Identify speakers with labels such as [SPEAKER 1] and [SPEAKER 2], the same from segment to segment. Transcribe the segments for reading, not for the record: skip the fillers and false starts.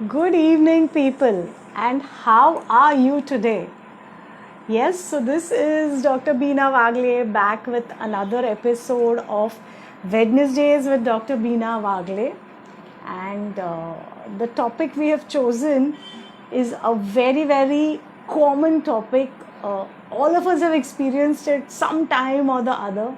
[SPEAKER 1] Good evening, people, and how are you today? Yes, so this is Dr. Beena Wagle back with another episode of Wednesdays with Dr. Beena Wagle. And the topic we have chosen is a very, very common topic. All of us have experienced it some time or the other.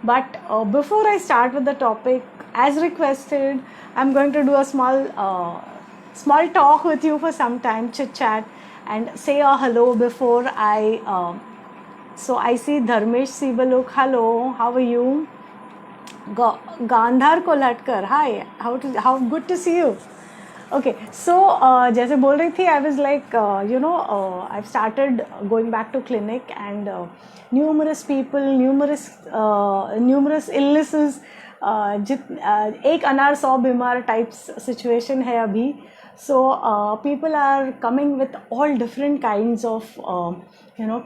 [SPEAKER 1] But before I start with the topic, as requested, I'm going to do a small talk with you for some time, chit chat, and say a hello before I. So I see Dharmesh Sibaluk. Hello, how are you? Gandhar Kolatkar hi how good to see you okay so जैसे बोल रही थी I was like I started going back to clinic and numerous people numerous illnesses एक अनार 100 बीमार types situation है अभी so people are coming with all different kinds of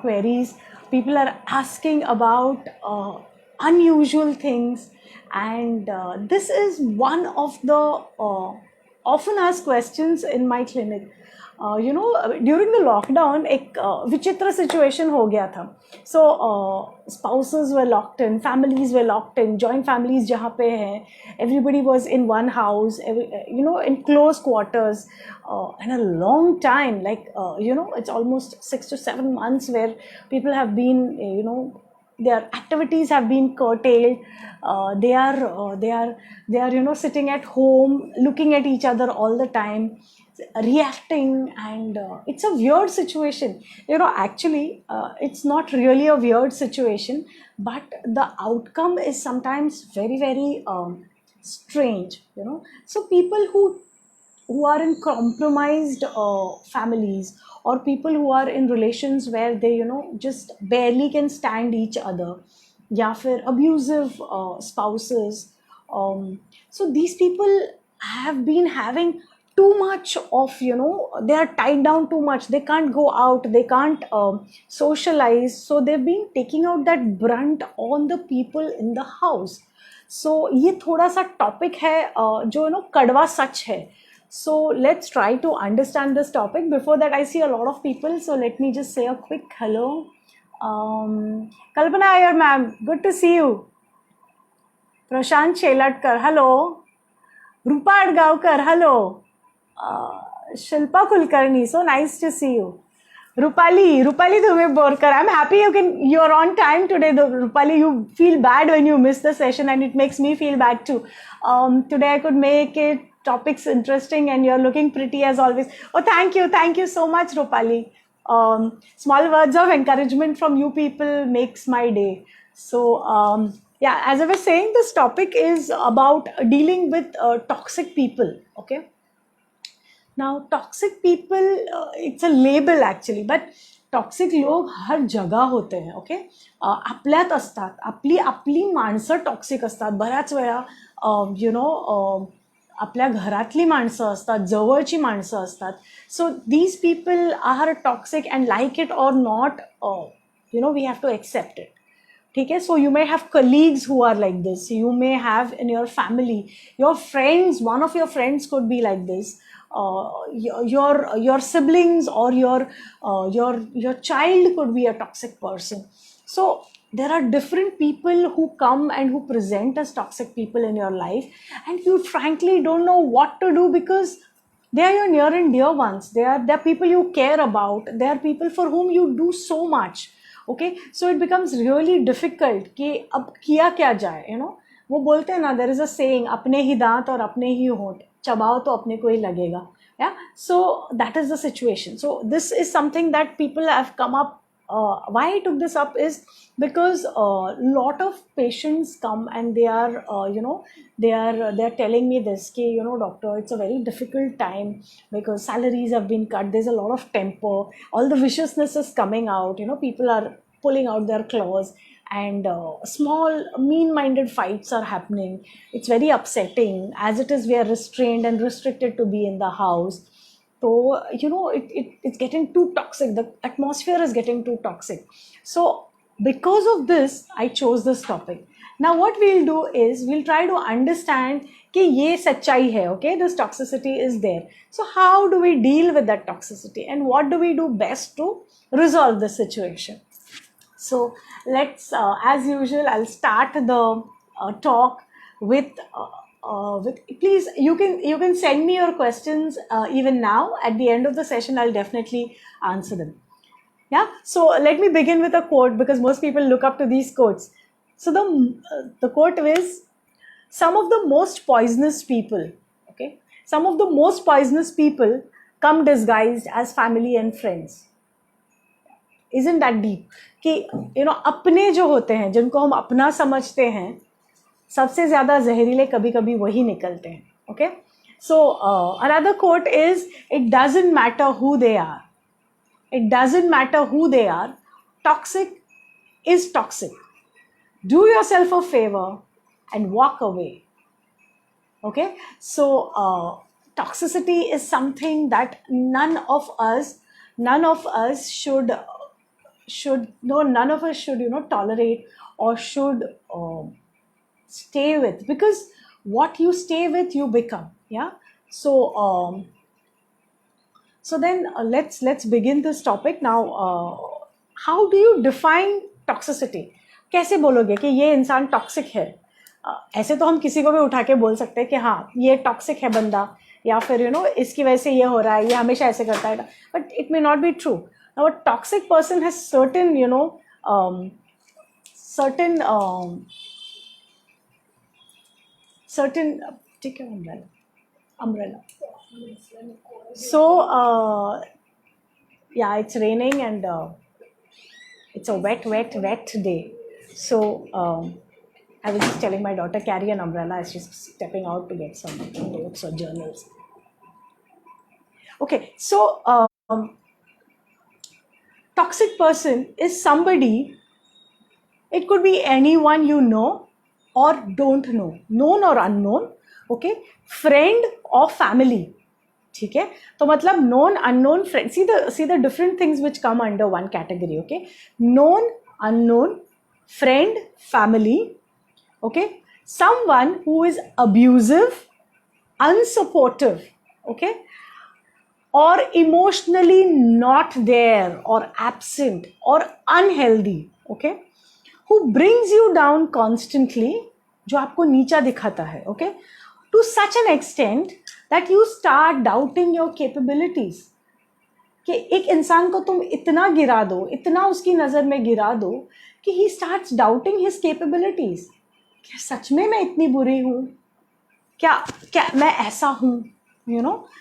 [SPEAKER 1] queries. People are asking about unusual things, and this is one of the often asked questions in my clinic. During the lockdown एक विचित्र situation हो गया था. So spouses were locked in, families were locked in, joint families जहाँ पे हैं, everybody was in one house, in close quarters, and a long time, like it's almost 6 to 7 months where people have been, their activities have been curtailed. They are sitting at home looking at each other all the time, reacting, and it's a weird situation. Actually it's not really a weird situation, but the outcome is sometimes very, very strange. So people who are in compromised families, or people who are in relations where they just barely can stand each other, या फिर abusive spouses. So these people have been having too much of, they are tied down too much, they can't go out, they can't socialize, so they've been taking out that brunt on the people in the house. So ये थोड़ा सा topic है जो कड़वा सच है. So let's try to understand this topic. Before that, I see a lot of people, so let me just say a quick hello. Kalpana Iyer ma'am, good to see you. Prashant Shelatkar, hello. Rupa Adgaonkar, hello. Shilpa Kulkarni, so nice to see you. Rupali Dhume Borkar, I'm happy you're on time today. Rupali, you feel bad when you miss the session, and it makes me feel bad too. Today I could make it topics interesting, and you're looking pretty as always. Oh, thank you so much, Rupali. Small words of encouragement from you people makes my day. So yeah, as I was saying, this topic is about dealing with toxic people. Okay. Now, toxic people, it's a label actually, but toxic लोग हर जगह होते हैं. Okay, आपल्यात असतात, आपली माणसं toxic असतात बऱ्याच वेळा. आपल्या घरातली माणसं असतात, जवळची माणसं असतात. So these people are toxic, and like it or not, we have to accept it. ठीक है. So you may have colleagues who are like this. You may have in your family, your friends, one of your friends could be like this. Your siblings or your child could be a toxic person. So there are different people who come and who present as toxic people in your life, and you frankly don't know what to do, because they are your near and dear ones. They are people you care about. They are people for whom you do so much. Okay, so it becomes really difficult कि अब किया क्या जाए. वो बोलते हैं ना, there is a saying, अपने ही दांत और अपने ही होंठ, चबाओ तो अपने को ही लगेगा. Yeah, so that is the situation. So this is something that people have come up. Why I took this up is because a lot of patients come and they are they are telling me this कि doctor, it's a very difficult time because salaries have been cut, there's a lot of temper, all the viciousness is coming out, people are pulling out their claws, and small mean-minded fights are happening. It's very upsetting. As it is, we are restrained and restricted to be in the house. So it's getting too toxic. The atmosphere is getting too toxic. So because of this, I chose this topic. Now what we'll do is we'll try to understand कि ये सच्चाई है, okay, this toxicity is there. So how do we deal with that toxicity and what do we do best to resolve the situation? So let's, as usual, I'll start the talk with please you can send me your questions even now. At the end of the session, I'll definitely answer them. Yeah. So let me begin with a quote because most people look up to these quotes. So the quote is, some of the most poisonous people, okay, some of the most poisonous people come disguised as family and friends. Isn't that deep? कि अपने जो होते हैं, जिनको हम अपना समझते हैं, सबसे ज्यादा जहरीले कभी कभी वही निकलते हैं. Okay, so another quote is, it doesn't matter who they are. It doesn't matter who they are. Toxic is toxic. Do yourself a favor and walk away. Okay, so toxicity is something that none of us should tolerate or should stay with, because what you stay with you become. Yeah. So so then let's begin this topic now. How do you define toxicity? कैसे बोलोगे कि ये इंसान toxic है? ऐसे तो हम किसी को भी उठा के बोल सकते हैं कि हाँ ये टॉक्सिक है बंदा, या फिर इसकी वजह से ये हो रहा है, ये हमेशा ऐसे करता है, but it may not be true. Now, a toxic person has certain, take your umbrella. So, yeah, it's raining and it's a wet day. So, I was just telling my daughter, carry an umbrella as she's stepping out to get some notes or journals. Okay, so toxic person is somebody, it could be anyone you know or don't know, known or unknown, okay, friend or family. ठीक है, तो मतलब known, unknown, friend. See the different things which come under one category. Okay, known, unknown, friend, family. Okay, someone who is abusive, unsupportive, okay, or emotionally not there or absent or unhealthy, okay, who brings you down constantly, जो आपको नीचा दिखाता है, okay, to such an extent that you start doubting your capabilities. कि एक इंसान को तुम इतना गिरा दो, इतना उसकी नज़र में गिरा दो कि he starts doubting his capabilities. क्या सच में मैं इतनी बुरी हूँ? क्या मैं ऐसा हूँ?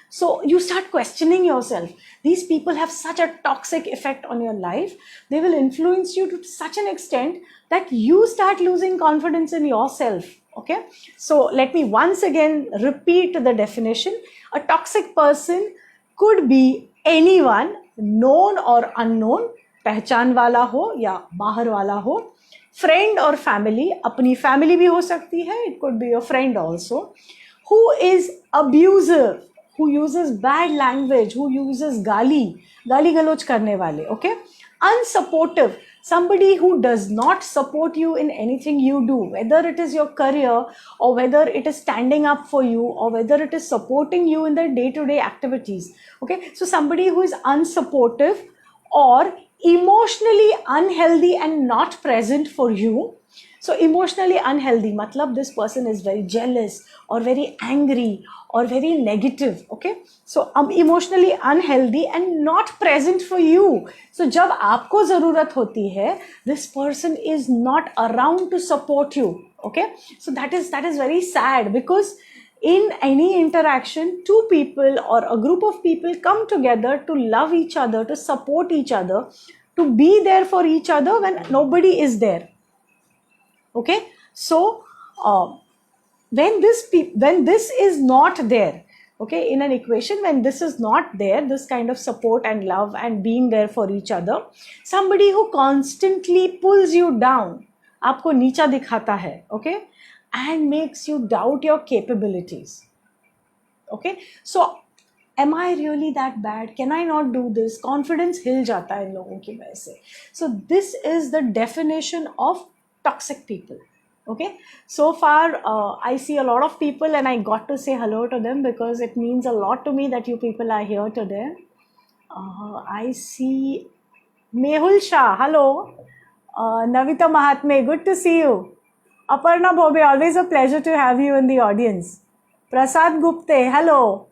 [SPEAKER 1] So you start questioning yourself. These people have such a toxic effect on your life. They will influence you to such an extent that you start losing confidence in yourself. Okay, so let me once again repeat the definition. A toxic person could be anyone, known or unknown, पहचान वाला हो या बाहर वाला हो, friend or family, अपनी family भी हो सकती है, it could be your friend also, who is abusive, who uses bad language, who uses गाली गलोच करने वाले, okay, unsupportive, somebody who does not support you in anything you do, whether it is your career or whether it is standing up for you or whether it is supporting you in the day-to-day activities. Okay, so somebody who is unsupportive or emotionally unhealthy and not present for you. So emotionally unhealthy, matlab this person is very jealous or very angry or very negative. Okay, so emotionally unhealthy and not present for you. So जब आपको ज़रूरत होती है, this person is not around to support you. Okay, so that is very sad, because in any interaction, two people or a group of people come together to love each other, to support each other, to be there for each other when nobody is there. Okay, so when this is not there, okay, in an equation, when this is not there, this kind of support and love and being there for each other, somebody who constantly pulls you down, आपको नीचा दिखाता है, okay, and makes you doubt your capabilities. Okay, so am I really that bad? Can I not do this? Confidence हिल जाता है इन लोगों की वजह से. So this is the definition of toxic people. Okay, so far I see a lot of people and I got to say hello to them because it means a lot to me that you people are here today. I see Mehul Shah, hello. Navita Mahatme, good to see you. Aparna Bhobe, always a pleasure to have you in the audience. Prasad Gupte, hello.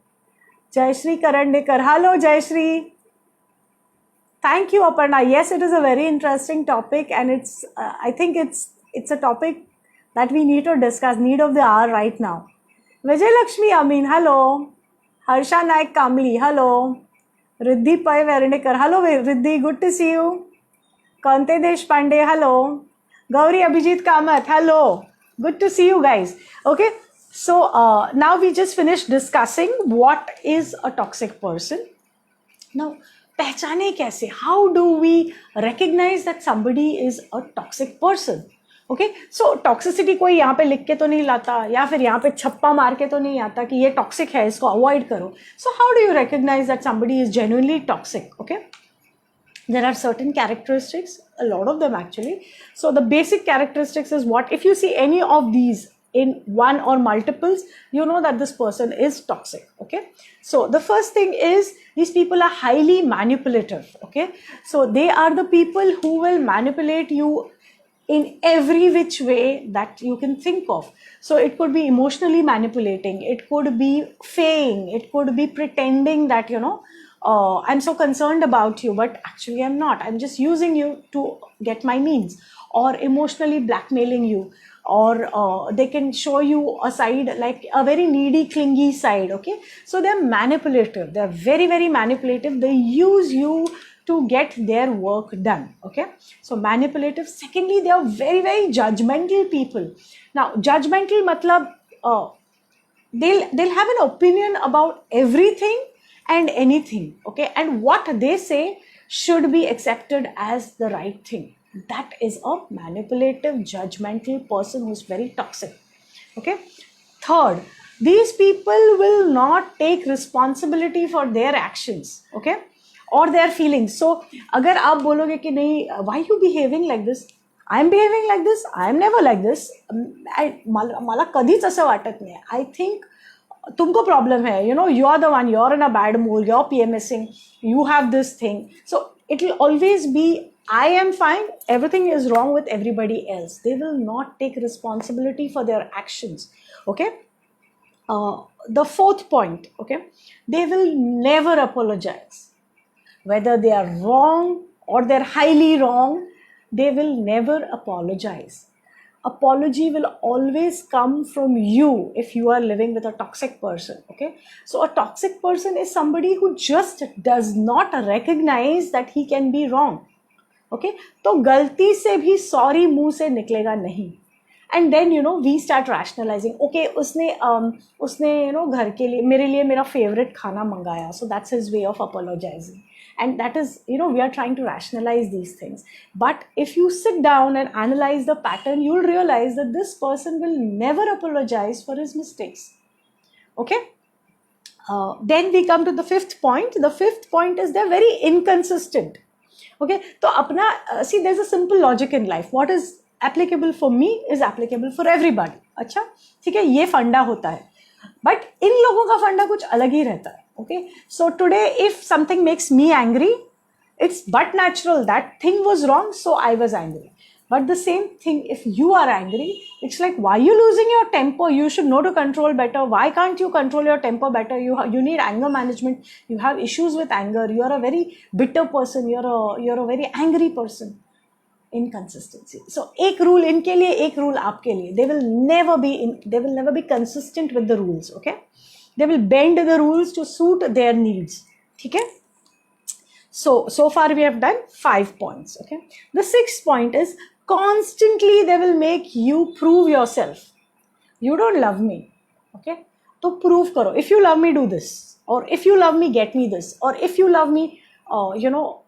[SPEAKER 1] Jayashree Karandikar, hello Jayashree. Thank you, Aparna. Yes, it is a very interesting topic, and it's. I think it's a topic that we need to discuss. Need of the hour right now. Vijay Lakshmi Amin, hello. Harsha Naik Kamli, hello. Riddhi Pai Vernikar, hello Riddhi, good to see you. Kante Deshpande, hello. Gauri Abhijit Kamath, hello. Good to see you guys. Okay, so now we just finished discussing what is a toxic person. Now, पहचाने कैसे? How do we recognize that somebody is a toxic person? Okay, so toxicity कोई यहाँ पे लिख के तो नहीं लाता या फिर यहाँ पे छप्पा मार के तो नहीं आता कि ये toxic है, इसको avoid करो. So how do you recognize that somebody is genuinely toxic? Okay, there are certain characteristics, a lot of them actually. So the basic characteristics is what? If you see any of these in one or multiples, you know that this person is toxic. Okay, so the first thing is these people are highly manipulative. Okay, so they are the people who will manipulate you in every which way that you can think of. So it could be emotionally manipulating, it could be feigning, it could be pretending that, you know, I'm so concerned about you, but actually I'm not. I'm just using you to get my means, or emotionally blackmailing you, or they can show you a side like a very needy, clingy side. Okay, so they're manipulative. They're very, very manipulative. They use you to get their work done. Okay, so manipulative. Secondly, they are very, very judgmental people. Now, judgmental matlab they'll have an opinion about everything and anything. Okay, and what they say should be accepted as the right thing. That is a manipulative, judgmental person who's very toxic. Okay, third, these people will not take responsibility for their actions. Okay, or their feelings. So अगर आप बोलोगे कि नहीं, why you behaving like this? I'm behaving like this. I'm never like this. मला कधीच असं वाटत नाही. I think तुमको problem है. You know, you're the one. You're in a bad mood. You're PMSing. You have this thing. So it will always be, I am fine. Everything is wrong with everybody else. They will not take responsibility for their actions. Okay. The fourth point. Okay, they will never apologize. Whether they are wrong or they're highly wrong, they will never apologize. Apology will always come from you if you are living with a toxic person. Okay, so a toxic person is somebody who just does not recognize that he can be wrong. Okay, तो गलती से भी sorry मुंह से निकलेगा नहीं. And then, you know, we start rationalizing. Okay, उसने you know घर के लिए मेरे लिए मेरा favorite खाना मंगाया, so that's his way of apologizing. And that is, you know, we are trying to rationalize these things. But if you sit down and analyze the pattern, you'll realize that this person will never apologize for his mistakes. Okay, then we come to the fifth point. The fifth point is they're very inconsistent. Okay, तो अपना see, there's a simple logic in life. What is applicable for me is applicable for everybody. अच्छा, ठीक है, ये फंडा होता है. But इन लोगों का फंडा कुछ अलग ही रहता है. Okay, so today if something makes me angry, it's but natural. That thing was wrong, so I was angry. But the same thing, if you are angry, it's like, why are you losing your temper? You should know to control better. Why can't you control your temper better? You need anger management. You have issues with anger. You are a very bitter person. You're a very angry person. Inconsistency. So एक rule इनके लिए, एक rule आपके लिए. They will never be consistent with the rules. Okay, they will bend the rules to suit their needs. ठीक है? So far we have done 5 points. Okay, the sixth point is constantly they will make you prove yourself. You don't love me. Okay, तो prove करो. If you love me, do this. Or if you love me, get me this. Or if you love me, you know,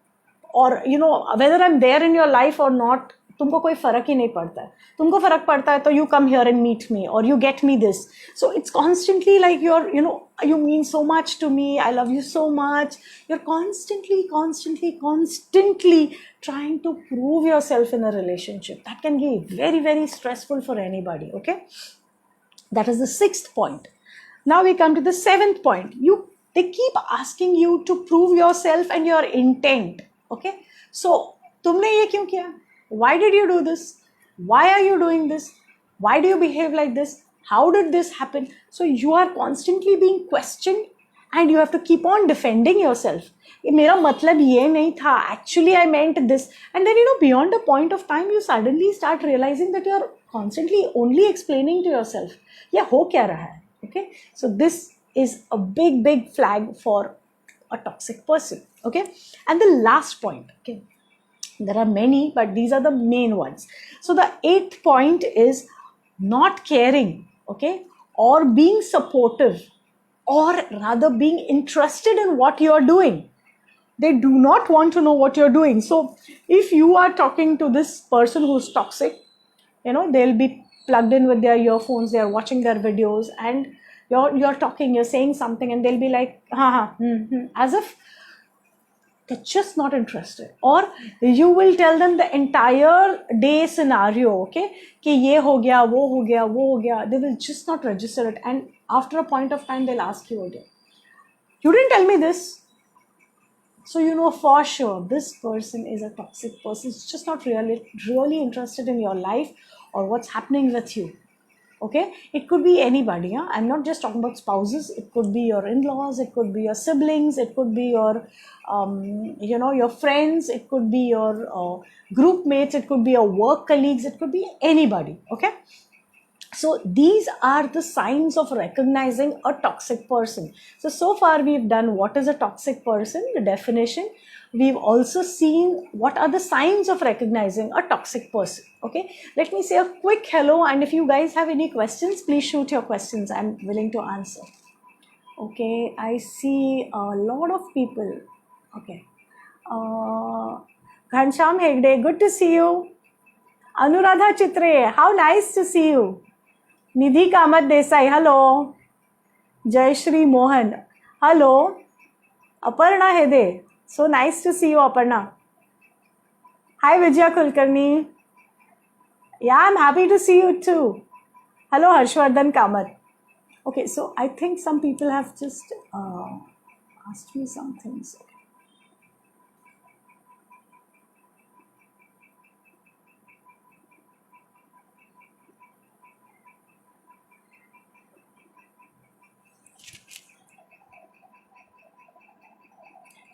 [SPEAKER 1] or you know, whether I'm there in your life or not, तुमको कोई फर्क ही नहीं पड़ता है. तुमको फर्क पड़ता है तो you come here and meet me or you get me this. So it's constantly like you're, you mean so much to me, I love you so much. You're constantly trying to prove yourself in a relationship. That can be very, very stressful for anybody, okay? That is the 6th point. Now we come to the 7th point. They keep asking you to prove yourself and your intent, okay? So, तुमने ये क्यों किया? Why did you do this? Why are you doing this? Why do you behave like this? How did this happen? So you are constantly being questioned and you have to keep on defending yourself. मेरा मतलब ये नहीं था. Actually, I meant this. And then, beyond a point of time, you suddenly start realizing that you are constantly only explaining to yourself. ये हो क्या रहा है? Okay? So this is a big, big flag for a toxic person. Okay? And the last point, okay? There are many, but these are the main ones. So the 8th point is not caring, okay, or being supportive, or rather being interested in what you are doing. They do not want to know what you're doing. So if you are talking to this person who's toxic, they'll be plugged in with their earphones, they are watching their videos, and you're talking, you're saying something, and they'll be like, as if they're just not interested. Or you will tell them the entire day scenario, okay, कि ये हो गया, वो हो गया, वो हो गया. They will just not register it, and after a point of time they'll ask you again, you didn't tell me this. So for sure this person is a toxic person. It's just not really interested in your life or what's happening with you. Okay, it could be anybody. I'm not just talking about spouses. It could be your in-laws, it could be your siblings, it could be your your friends, it could be your group mates, it could be your work colleagues, it could be anybody. Okay, so these are the signs of recognizing a toxic person. So far we've done what is a toxic person, the definition. We've also seen what are the signs of recognizing a toxic person. Okay, let me say a quick hello, and if you guys have any questions, please shoot your questions. I'm willing to answer. Okay, I see a lot of people. Okay, Ghansham Hegde, good to see you. Anuradha Chitre, how nice to see you. Nidhi Kamat Desai, hello. Jayashri Mohan, hello. Aparna Hede, so nice to see you, Aparna. Hi, Vijaya Kulkarni. Yeah, I'm happy to see you too. Hello, Harshvardhan Kamat. Okay, so I think some people have just asked me some things.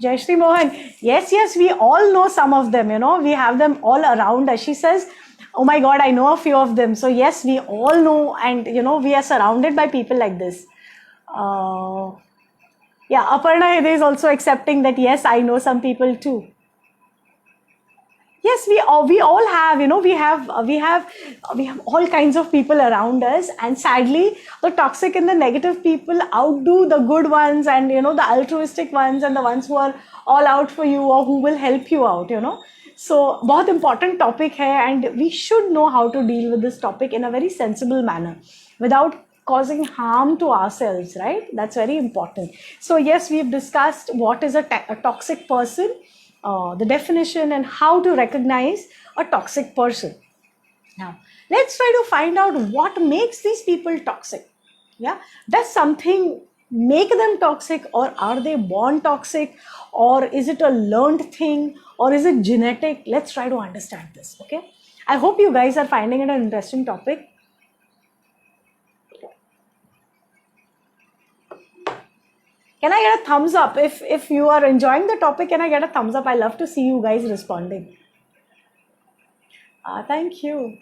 [SPEAKER 1] Jayashri Mohan, yes, we all know some of them, we have them all around us. She says, oh my God, I know a few of them. So yes, we all know, and we are surrounded by people like this. Yeah, Aparna Hede is also accepting that, yes, I know some people too. Yes, we all have, we have all kinds of people around us, and sadly, the toxic and the negative people outdo the good ones, and the altruistic ones, and the ones who are all out for you or who will help you out. So, बहुत important topic है, and we should know how to deal with this topic in a very sensible manner, without causing harm to ourselves, right? That's very important. So yes, we've discussed what is a toxic person, the definition, and how to recognize a toxic person. Now, let's try to find out what makes these people toxic. Yeah, does something make them toxic, or are they born toxic, or is it a learned thing, or is it genetic? Let's try to understand this. Okay, I hope you guys are finding it an interesting topic. Can I get a thumbs up if you are enjoying the topic? Can I get a thumbs up? I love to see you guys responding. Thank you.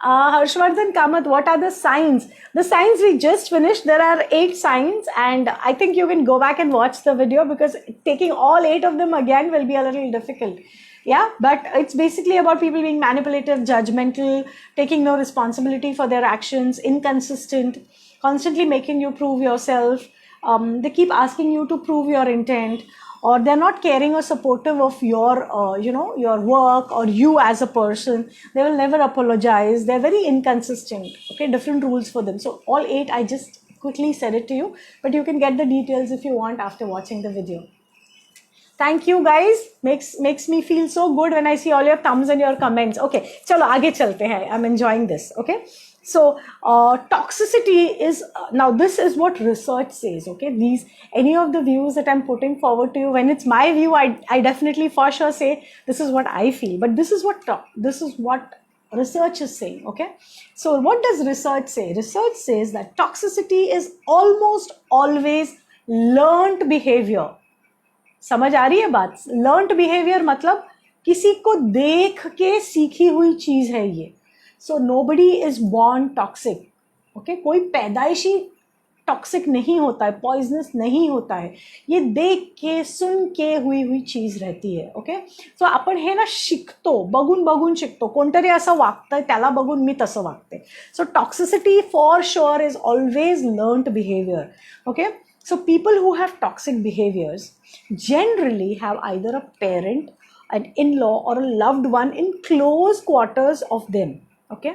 [SPEAKER 1] Harshvardhan Kamath, what are the signs? The signs we just finished, there are 8 signs, and I think you can go back and watch the video, because taking all 8 of them again will be a little difficult. Yeah, but it's basically about people being manipulative, judgmental, taking no responsibility for their actions, inconsistent, constantly making you prove yourself. They keep asking you to prove your intent, or they're not caring or supportive of your your work or you as a person. They will never apologize. They're very inconsistent. Okay, different rules for them. So all 8 I just quickly said it to you, but you can get the details if you want after watching the video. Thank you guys. Makes me feel so good when I see all your thumbs and your comments. Okay, chalo aage chalte hain. I'm enjoying this. Okay, so toxicity is now this is what research says. Okay, any of the views that I'm putting forward to you, when it's my view, I definitely for sure say this is what I feel, but this is what research is saying. Okay, so what does research say? Research says that toxicity is almost always learned behavior. समझ आ रही है बात? Learned behaviour मतलब किसी को देख के सीखी हुई चीज है ये. So nobody is born toxic. Okay, कोई पैदाइशी टॉक्सिक नहीं होता है, पॉइजनस नहीं होता है. ये देख के सुन के हुई चीज रहती है. ओके, सो आपण हे ना शिकतो, बघून शिकतो. कोणतरी असं वागतंय त्याला बघून मी तसं वागते. So toxicity for sure is always learned behaviour. Okay, so people who have toxic behaviors generally have either a parent, an in-law, or a loved one in close quarters of them. Okay,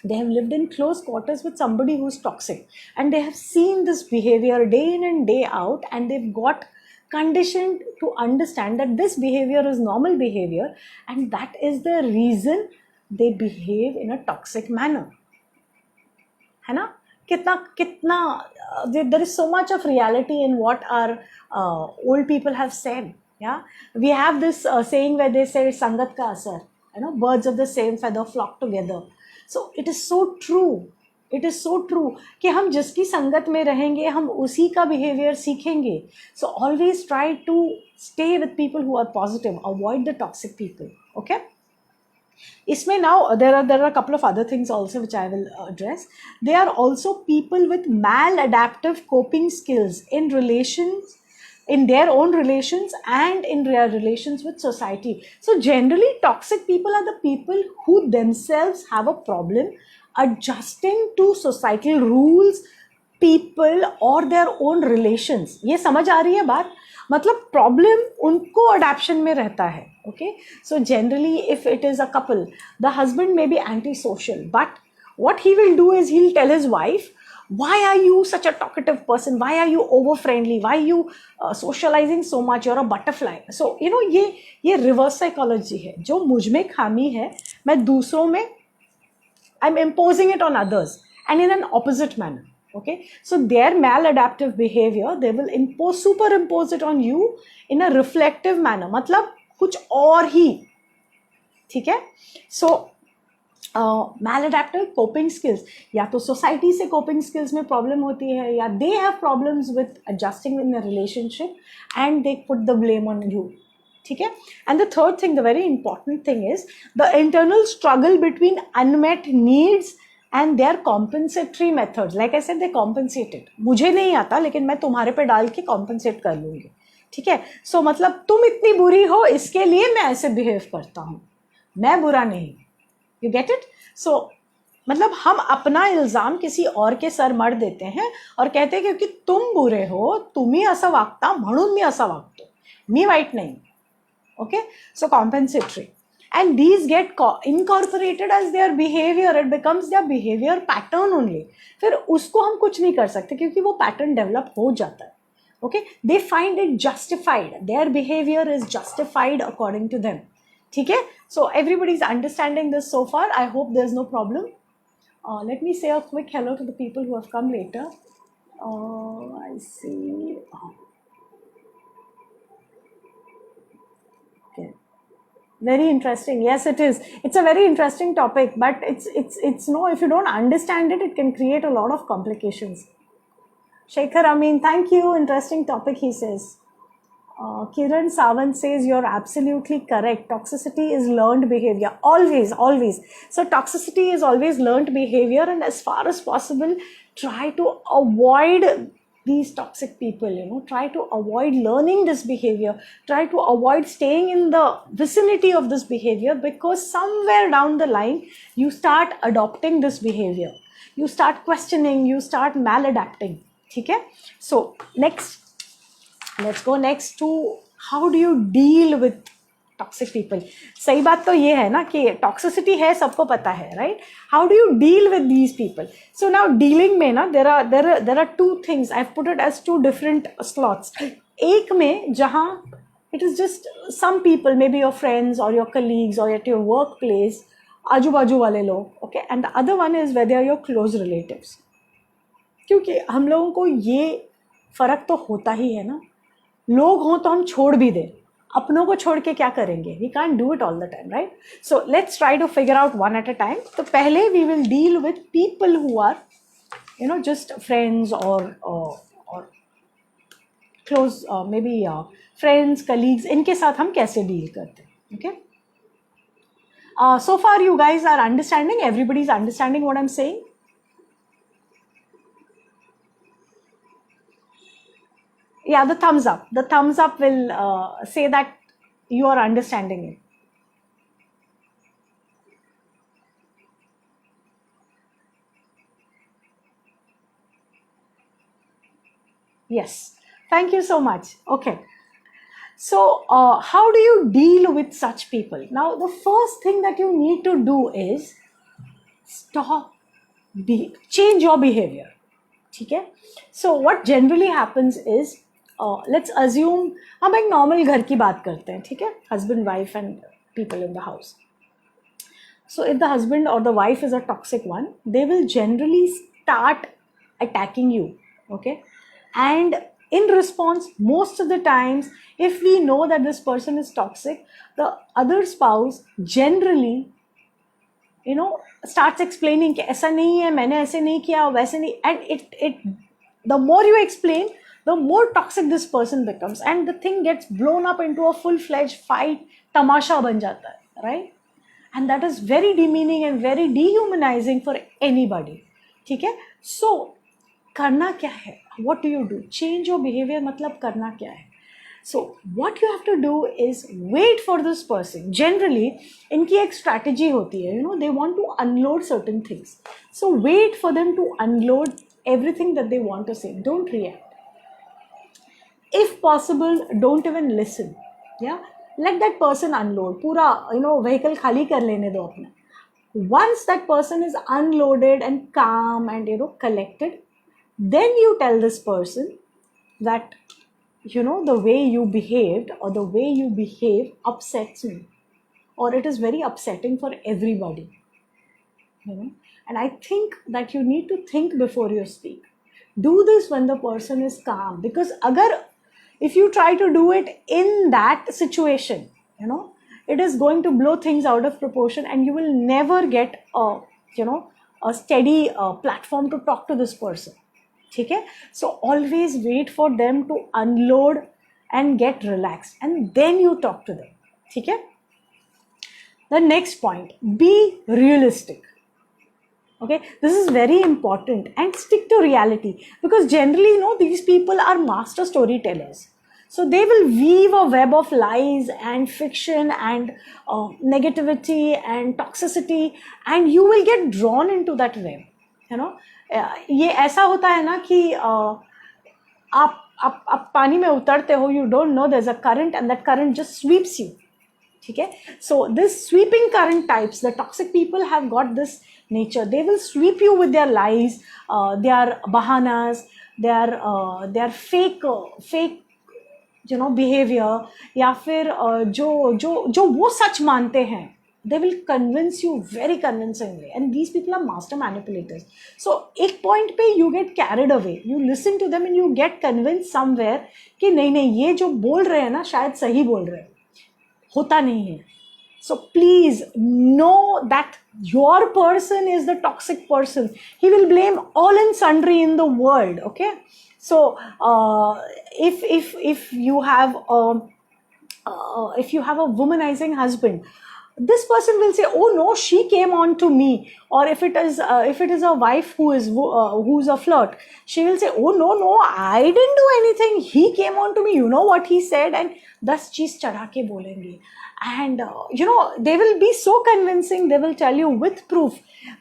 [SPEAKER 1] they have lived in close quarters with somebody who's toxic, and they have seen this behavior day in and day out, and they've got conditioned to understand that this behavior is normal behavior, and that is the reason they behave in a toxic manner. है ना? कितना there is so much of reality in what our old people have said. Yeah, we have this saying where they say sangat ka asar, birds of the same feather flock together. So it is so true. It is so true कि हम जिसकी संगत में रहेंगे हम उसी का behavior सीखेंगे. So always try to stay with people who are positive. Avoid the toxic people. Okay. Isme now there are a couple of other things also which I will address. They are also people with maladaptive coping skills in relations, in their own relations and in their relations with society. So generally toxic people are the people who themselves have a problem adjusting to societal rules, people or their own relations. ये समझ आ रही है बात? मतलब problem उनको अडैप्शन में रहता है. Okay, so generally if it is a couple, the husband may be anti social, but what he will do is he'll tell his wife, why are you such a talkative person, why are you over friendly, why are you socializing so much, you're a butterfly. So ये reverse psychology है. जो मुझ में खामी है मैं दूसरों में I'm imposing it on others and in an opposite manner. Okay, so their maladaptive behavior they will superimpose it on you in a reflective manner. मतलब कुछ और ही. ठीक है. So maladaptive coping skills, या तो सोसाइटी से coping skills में problem होती है, या they have problems with adjusting in a relationship and they put the blame on you. ठीक है. And the third thing, the very important thing is the internal struggle between unmet needs and their compensatory methods. Like I said, they compensate it. मुझे नहीं आता लेकिन मैं तुम्हारे पे डाल के compensate कर लूँगी. ठीक है. So मतलब तुम इतनी बुरी हो इसके लिए मैं ऐसे behave करता हूँ, मैं बुरा नहीं. You get it? So मतलब हम अपना इल्ज़ाम किसी और के सर मर देते हैं और कहते हैं क्योंकि तुम बुरे हो तुम्ही असं वागता म्हणून मी असं वागतो, मी वाईट नाही. Okay, so compensatory, and these get incorporated as their behavior. It becomes their behavior pattern only. फिर उसको हम कुछ नहीं कर सकते क्योंकि वो pattern develop हो जाता है. Okay, they find it justified. Their behavior is justified according to them. ठीक है. So everybody is understanding this so far. I hope there's no problem. Let me say a quick hello to the people who have come later. I see. Okay. Very interesting. Yes, it is. It's a very interesting topic, but it's no, if you don't understand it, it can create a lot of complications. Shekhar Amin, thank you. Interesting topic, he says. Kiran Sawant says you're absolutely correct. Toxicity is learned behavior. Always, always. So toxicity is always learned behavior, and as far as possible, try to avoid these toxic people, try to avoid learning this behavior, try to avoid staying in the vicinity of this behavior, because somewhere down the line you start adopting this behavior, you start questioning, you start maladapting. Okay, so next Let's go next to how do you deal with toxic people. सही बात तो ये है ना कि toxicity है, सबको पता है, right? How do you deal with these people? So now dealing में ना there are two things. I've put it as two different slots. एक में जहाँ it is just some people, maybe your friends or your colleagues or at your workplace, आजू बाजू वाले लोग, okay? And the other one is where they are your close relatives. क्योंकि हम लोगों को ये फर्क तो होता ही है ना, लोग हों तो हम छोड़ भी दें, अपनों को छोड़ के क्या करेंगे? We can't do it all the time, right? So let's try to figure out one at a time. तो पहले we will deal with people who are just friends or close, maybe friends, colleagues, इनके साथ हम कैसे deal करते हैं. Okay, so far you guys are understanding, everybody is understanding what I'm saying? Yeah, the thumbs up will say that you are understanding it. Yes, thank you so much. Okay, so how do you deal with such people? Now the first thing that you need to do is change your behavior. ठीक है? So what generally happens is, let's assume हम एक normal घर की बात करते हैं, ठीक है? Husband, wife and people in the house. So if the husband or the wife is a toxic one, they will generally start attacking you, okay? And in response, most of the times, if we know that this person is toxic, the other spouse generally starts explaining कि ऐसा नहीं है, मैंने ऐसे नहीं किया, वैसे नहीं, and the more you explain, the more toxic this person becomes, and the thing gets blown up into a full-fledged fight, tamasha ban jata hai, right? And that is very demeaning and very dehumanizing for anybody. ठीक है? So करना क्या है? What do you do? Change your behavior मतलब करना क्या है? So what you have to do is wait for this person. Generally, इनकी एक strategy होती है, they want to unload certain things. So wait for them to unload everything that they want to say. Don't react. If possible, don't even listen. Yeah, let that person unload. पूरा vehicle खाली कर लेने दो अपना. Once that person is unloaded and calm and collected, then you tell this person that the way you behaved or the way you behave upsets me, or it is very upsetting for everybody. And I think that you need to think before you speak. Do this when the person is calm, because if you try to do it in that situation, it is going to blow things out of proportion, and you will never get a steady platform to talk to this person. ठीक है? So always wait for them to unload and get relaxed, and then you talk to them. ठीक है? The next point, be realistic. Okay, this is very important, and stick to reality, because generally these people are master storytellers. So they will weave a web of lies and fiction and negativity and toxicity, and you will get drawn into that web. ये ऐसा होता है ना कि आप पानी में उतरते हो, you don't know there's a current, and that current just sweeps you. ठीक है? So this sweeping current types, the toxic people have got this nature. They will sweep you with their lies, their bahanas, their fake behavior, या फिर जो वो सच मानते हैं, they will convince you very convincingly, and these people are master manipulators. So एक point पे you get carried away, you listen to them and you get convinced somewhere कि नहीं ये जो बोल रहे हैं ना शायद सही बोल रहे हैं, होता नहीं है. So please know that your person is the toxic person. He will blame all and sundry in the world. Okay, so if you have a womanizing husband, this person will say, oh no, she came on to me. Or if it is a wife who's a flirt, she will say, oh no, I didn't do anything, he came on to me, you know what he said, and 10 चीज चढ़ा के बोलेंगे. And they will be so convincing, they will tell you with proof.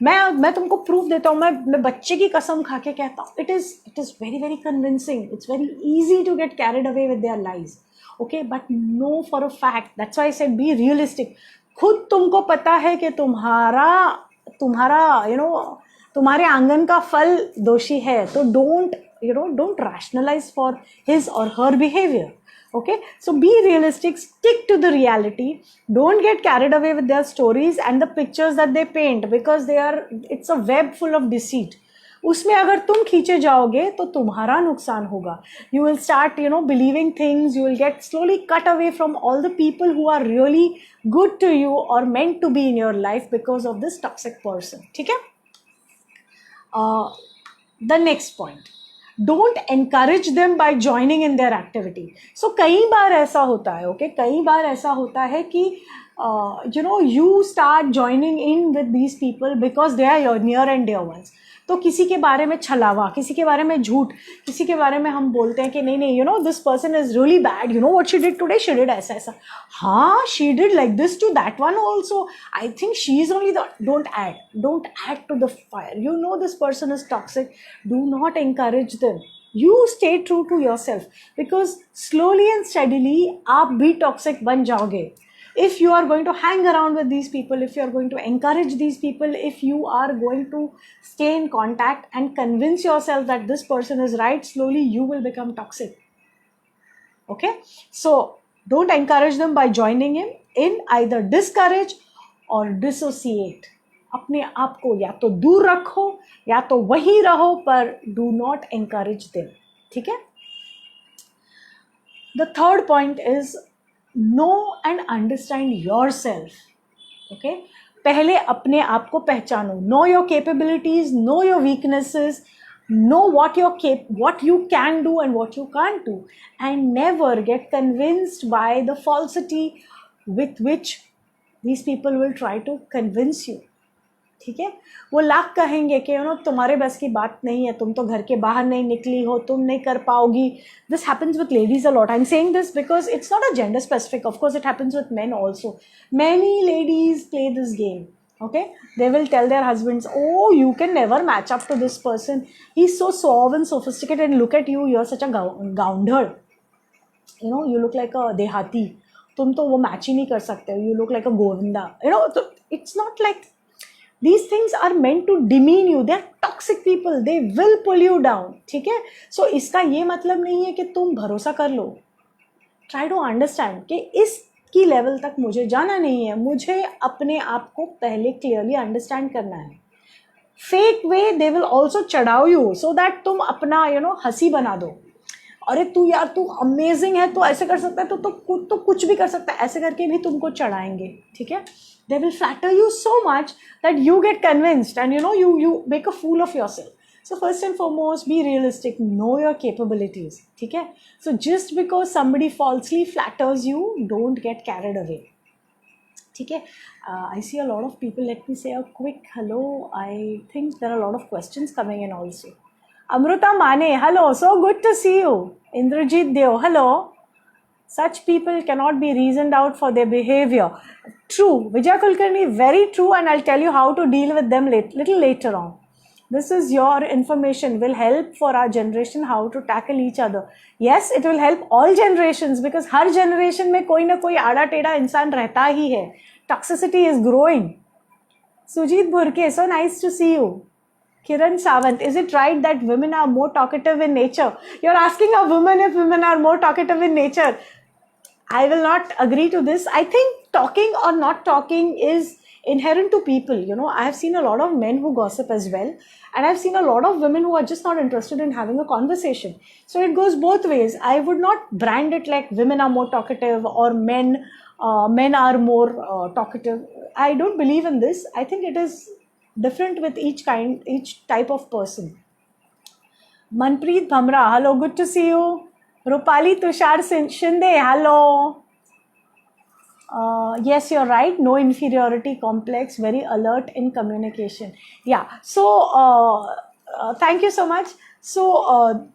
[SPEAKER 1] मैं तुमको proof देता हूँ, मैं बच्चे की कसम खा के कहता हूँ. It is very very convincing. It's very easy to get carried away with their lies. Okay, but know for a fact. That's why I said be realistic. खुद तुमको पता है कि तुम्हारे आंगन का फल दोषी है, तो don't rationalize for his or her behavior. Okay, so be realistic, stick to the reality, don't get carried away with their stories and the pictures that they paint, because it's a web full of deceit. उसमें अगर तुम खींचे जाओगे तो तुम्हारा नुकसान होगा. You will start believing things, you will get slowly cut away from all the people who are really good to you or meant to be in your life because of this toxic person. ठीक है? The next point, don't encourage them by joining in their activity. So कई बार ऐसा होता है, okay, कई बार ऐसा होता है कि you start joining in with these people because they are your near and dear ones. तो किसी के बारे में छलावा, किसी के बारे में झूठ, किसी के बारे में हम बोलते हैं कि नहीं this person is really bad, what she did today, she did ऐसा. हाँ, she did like this to that one also. I think she is only don't add to the fire. This person is toxic. Do not encourage them. You stay true to yourself, because slowly and steadily आप भी toxic बन जाओगे. If you are going to hang around with these people, if you are going to encourage these people, if you are going to stay in contact and convince yourself that this person is right, slowly you will become toxic. Okay? So, don't encourage them by joining in, either discourage or dissociate. अपने आप को या तो दूर रखो या तो वहीं रहो, पर do not encourage them. ठीक है? The third point is, know and understand yourself. Okay, पहले अपने आप को पहचानो. Know your capabilities, know your weaknesses, know what you can do and what you can't do, and never get convinced by the falsity with which these people will try to convince you. ठीक है? वो लाख कहेंगे कि तुम्हारे बस की बात नहीं है, तुम तो घर के बाहर नहीं निकली हो, तुम नहीं कर पाओगी. This happens with ladies a lot. I'm saying this because it's not a gender specific. Of course, it happens with men also. Many ladies play this game. Okay, they will tell their husbands, oh, you can never match up to this person. He's so suave and sophisticated, and look at you, you're such a gounder. You look like a dehati. तुम तो वो match ही नहीं कर सकते. You look like a govinda. It's not like. These things are meant to demean you. They are toxic people. They will pull you down. ठीक है? So इसका ये मतलब नहीं है कि तुम भरोसा कर लो. Try to understand कि इसकी लेवल तक मुझे जाना नहीं है. मुझे अपने आप को पहले clearly understand करना है. Fake way they will also चढ़ाओ you so that तुम अपना हंसी बना दो. अरे तू अमेजिंग है, तो ऐसे कर सकता है, तो कुछ भी कर सकता है, ऐसे करके भी तुमको चढ़ाएंगे. ठीक है? They will flatter you so much that you get convinced, and you make a fool of yourself. So first and foremost, be realistic, know your capabilities. ठीक है? So just because somebody falsely flatters you, don't get carried away. ठीक है? I see a lot of people. Let me say a quick hello. I think there are a lot of questions coming in also. Amruta Mane, hello. So good to see you. Indrajit Deo, hello. Such people cannot be reasoned out for their behavior. True. Vijay Kulkarni, very true, and I'll tell you how to deal with them little later on. This is your information, will help for our generation how to tackle each other. Yes, it will help all generations, because her generation में कोई ना कोई आड़ा टेढ़ा इंसान रहता ही है. Toxicity is growing. Sujit Burke, so nice to see you. Kiran Sawant, is it right that women are more talkative in nature? You're asking a woman if women are more talkative in nature. I will not agree to this. I think talking or not talking is inherent to people. I have seen a lot of men who gossip as well, and I've seen a lot of women who are just not interested in having a conversation. So it goes both ways. I would not brand it like women are more talkative or men are more talkative. I don't believe in this. I think it is different with each type of person. Manpreet Bhamra, hello, good to see you. Rupali Tushar Shinde, hello. Yes, you're right. No inferiority complex, very alert in communication. Yeah. So, thank you so much. So,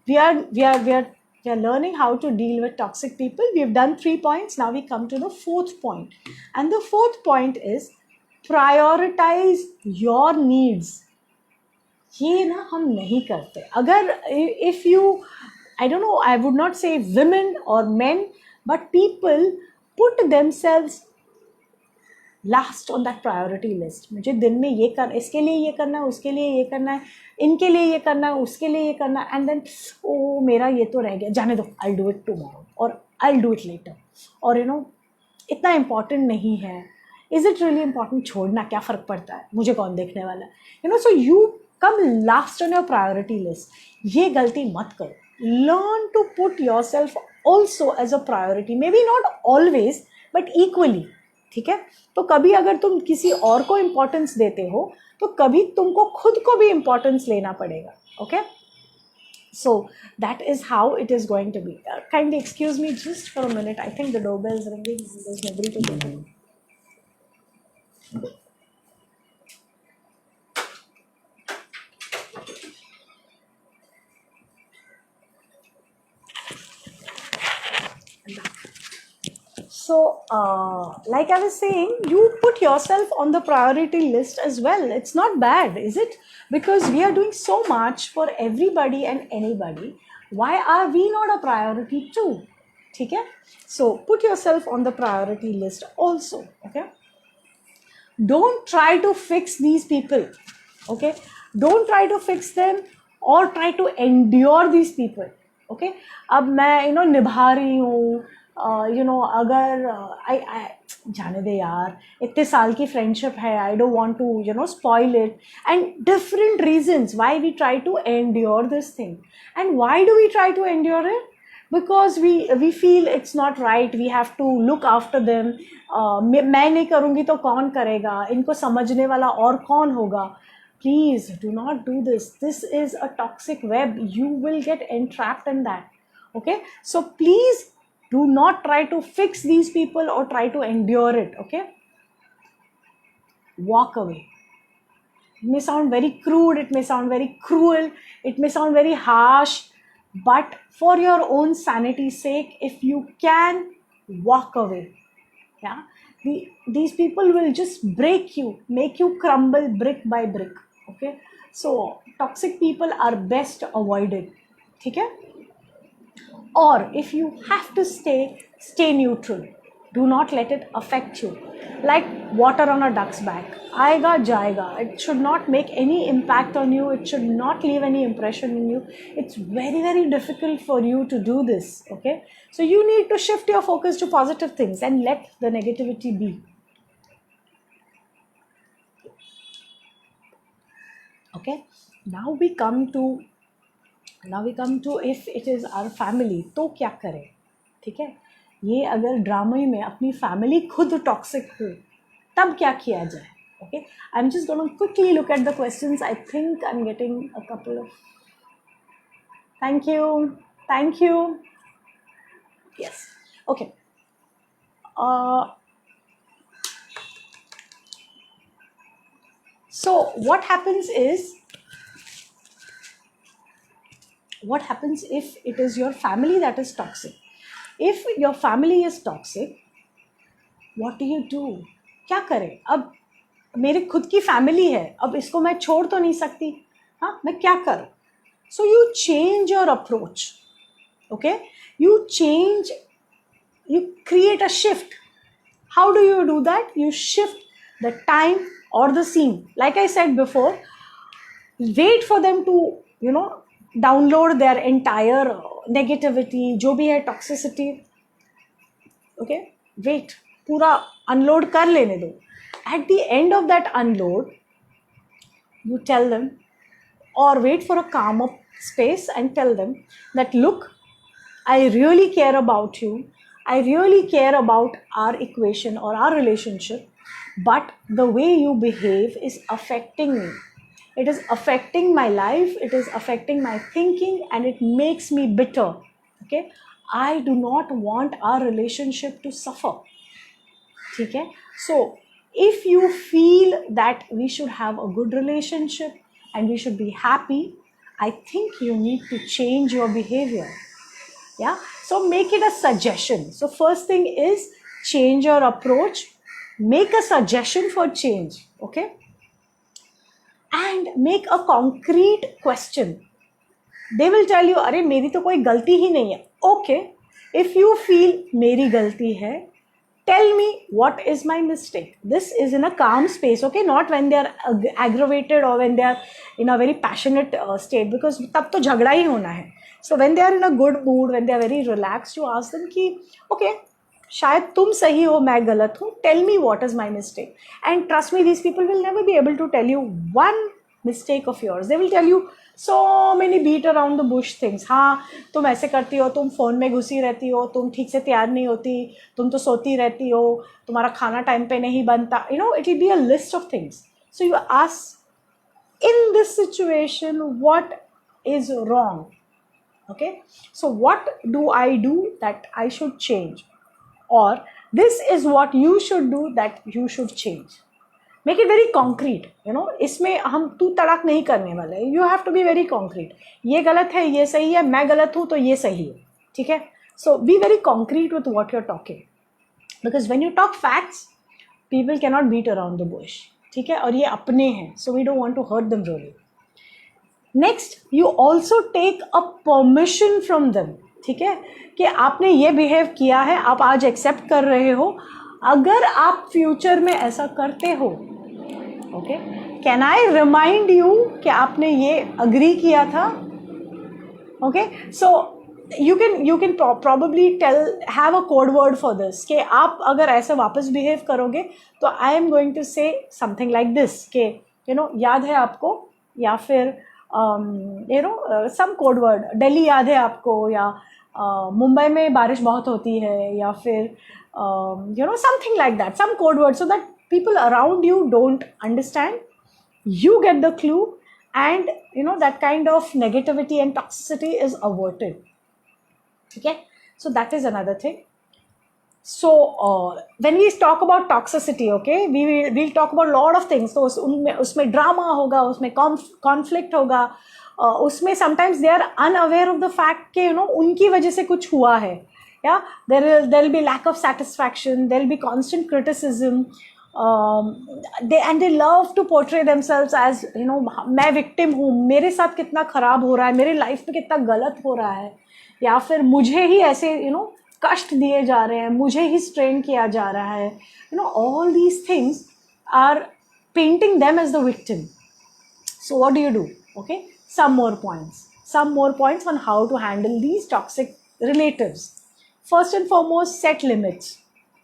[SPEAKER 1] we are learning how to deal with toxic people. We've done 3 points. Now we come to the fourth point, and the fourth point is prioritize your needs. ये ना हम नहीं करते. अगर if you, I don't know, I would not say women or men, but people put themselves last on that priority list. मुझे दिन में ये कर, इसके लिए ये करना है, उसके लिए ये करना है, इनके लिए ये करना है, उसके लिए ये करना है, एंड देन ओ मेरा ये तो रह गया, जाने दो, आई डू इट टुमारो और आई डू इट लेटर, और यू नो इतना इम्पॉर्टेंट नहीं है. Is it really important? छोड़ना क्या फ़र्क पड़ता है, मुझे कौन देखने वाला है, you know. So you come last on your priority list. ये गलती मत करो. Learn to put yourself also as a priority, maybe not always but equally. ठीक है. तो कभी अगर तुम किसी और को इम्पोर्टेंस देते हो तो कभी तुमको खुद को भी इम्पोर्टेंस लेना पड़ेगा. Okay. So that is how it is going to be. Kindly excuse me just for a minute. I think the doorbell is ringing. There is nobody to take it. So, like I was saying, you put yourself on the priority list as well. It's not bad, is it? Because we are doing so much for everybody and anybody. Why are we not a priority too? Okay? So, put yourself on the priority list also. Okay? Don't try to fix these people. Okay? Don't try to fix them or try to endure these people. Okay? अब मैं निभा रही हूँ, अगर जाने दे यार, इतने साल की फ्रेंडशिप है, I don't want to spoil it, and different reasons why we try to endure this thing. And why do we try to endure it? Because we feel it's not right, we have to look after them. मैं नहीं करूँगी तो कौन करेगा, इनको समझने वाला और कौन होगा. Please do not do this. This is a toxic web. You will get entrapped in that. Okay? So please do not try to fix these people or try to endure it. Okay? Walk away. It may sound very crude, it may sound very cruel, it may sound very harsh, but for your own sanity's sake, if you can, walk away. Yeah? These people will just break you, make you crumble brick by brick. Okay? So toxic people are best avoided. Okay? Or if you have to stay neutral. Do not let it affect you. Like water on a duck's back. Aayega jayega. It should not make any impact on you. It should not leave any impression in you. It's very, very difficult for you to do this. Okay? So you need to shift your focus to positive things and let the negativity be. Okay? Now we come to if it is our family, तो क्या करें. ठीक है. ये अगर ड्रामे में अपनी फैमिली खुद टॉक्सिक हो तब क्या किया जाए. Okay, I'm just going to quickly look at the questions. I think I'm getting a couple of. Thank you. Yes. Okay. So what happens if it is your family that is toxic? If your family is toxic, what do? क्या करें? अब मेरे खुद की family है, अब इसको मैं छोड़ तो नहीं सकती. हाँ, मैं क्या करूँ? So you change your approach. Okay? You create a shift. How do you do that? You shift the time or the scene. Like I said before, wait for them to, download their entire negativity, जो भी है toxicity. Okay? Wait. पूरा unload कर लेने दो. At the end of that unload, you tell them, or wait for a calm up space and tell them that, look, I really care about you. I really care about our equation or our relationship, but the way you behave is affecting me. It is affecting my life, it is affecting my thinking, and it makes me bitter. Okay? I do not want our relationship to suffer. ठीक है. So if you feel that we should have a good relationship and we should be happy, I think you need to change your behavior. Yeah, so make it a suggestion. So first thing is change your approach, make a suggestion for change, okay, and make a concrete question. They will tell you, अरे मेरी तो कोई गलती ही नहीं है. Okay, if you feel मेरी गलती है, tell me what is my mistake. This is in a calm space, okay, not when they are aggravated or when they are in a very passionate state, because तब तो झगड़ा ही होना है. So when they are in a good mood, when they are very relaxed, you ask them कि okay, शायद तुम सही हो, मैं गलत हूँ, tell me what is my mistake. And trust me, these people will never be able to tell you one mistake of yours. They will tell you so many beat around the bush things. हाँ, तुम ऐसे करती हो, तुम phone में घुसी रहती हो, तुम ठीक से तैयार नहीं होती, तुम तो सोती रहती हो, तुम्हारा खाना टाइम पे नहीं बनता. You know, it will be a list of things. So you ask, in this situation, what is wrong? Okay, so what do I do that I should change? Or this is what you should do that you should change. Make it very concrete, you know. इसमें हम तू तड़ाक नहीं करने वाले. You have to be very concrete. ये गलत है, ये सही है, मैं गलत हूँ तो ये सही है, ठीक है. So be very concrete with what you're talking, because when you talk facts, people cannot beat around the bush, ठीक है. और ये अपने हैं, so we don't want to hurt them really. Next, you also take a permission from them, ठीक है, कि आपने ये बिहेव किया है, आप आज एक्सेप्ट कर रहे हो. अगर आप फ्यूचर में ऐसा करते हो, okay, can I remind you कि आपने ये अग्री किया था. Okay, so you can probably have a code word for this, कि आप अगर ऐसे वापस बिहेव करोगे तो I am going to say something like this, कि you know, याद है आपको, या फिर you know, some code word, Delhi याद है आपको, या मुंबई में बारिश बहुत होती है, या फिर you know, something like that, some code word, so that people around you don't understand, you get the clue, and you know, that kind of negativity and toxicity is averted. Okay, so that is another thing. So when we talk about toxicity, okay, we'll talk about a lot of things. So उसमें drama होगा, उसमें conflict होगा, उसमें sometimes they are unaware of the fact कि you know, उनकी वजह से कुछ हुआ है. Yeah, there'll be lack of satisfaction, there'll be constant criticism, they love to portray themselves as you know, मैं victim हूँ, मेरे साथ कितना खराब हो रहा है, मेरे life में कितना गलत हो रहा है, या फिर मुझे ही ऐसे you know, कष्ट दिए जा रहे हैं, मुझे ही strain किया जा रहा है. You know, all these things are painting them as the victim. So what do? Okay, some more points on how to handle these toxic relatives. First and foremost, set limits.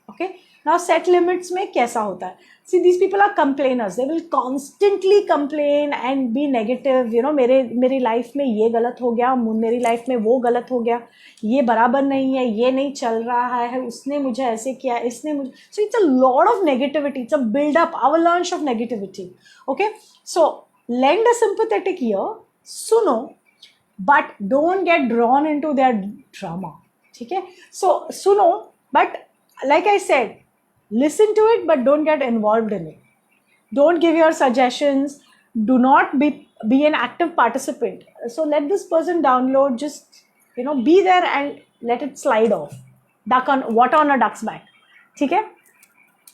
[SPEAKER 1] Okay, now set limits में कैसा होता है? See, these people are complainers. They will constantly complain and be negative. You know, मेरी life में ये गलत हो गया, मेरी लाइफ में वो गलत हो गया, ये बराबर नहीं है, ये नहीं चल रहा है, उसने मुझे ऐसे किया, इसने मुझे. So it's a lot of negativity. It's a build-up, avalanche of negativity. Okay, so lend a sympathetic ear, सुनो, but don't get drawn into their drama. ठीक है, so सुनो, but like I said, listen to it, but don't get involved in it. Don't give your suggestions. Do not be an active participant. So let this person download, just you know, be there and let it slide off. Water on a duck's back. ठीक है.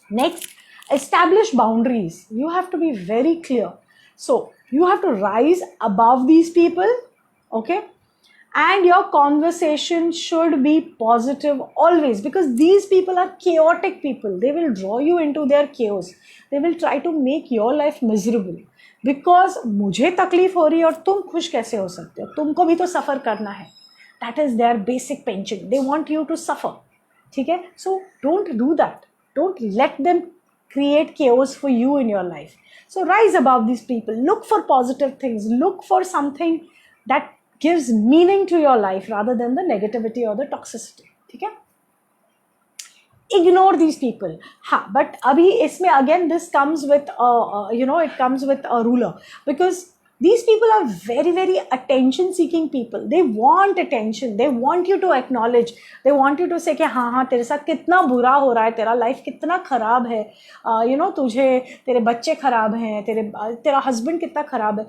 [SPEAKER 1] Next, establish boundaries. You have to be very clear. So you have to rise above these people, okay? And your conversation should be positive always, because these people are chaotic people. They will draw you into their chaos. They will try to make your life miserable. Because मुझे तकलीफ हो रही है और तुम खुश कैसे हो सकते हो? तुमको भी तो सफ़र करना है. That is their basic penchant. They want you to suffer. ठीक है? So don't do that. Don't let them create chaos for you in your life. So rise above these people. Look for positive things. Look for something that gives meaning to your life rather than the negativity or the toxicity. ठीक है? Ignore these people. हाँ, but अभी इसमें again this comes with you know, it comes with a ruler, because These people are very, very attention seeking people. They want attention. They want you to acknowledge. They want you to say कि हाँ हाँ तेरे साथ कितना बुरा हो रहा है, तेरा लाइफ कितना खराब है, तुझे तेरे बच्चे खराब हैं, तेरा हस्बैंड कितना खराब है.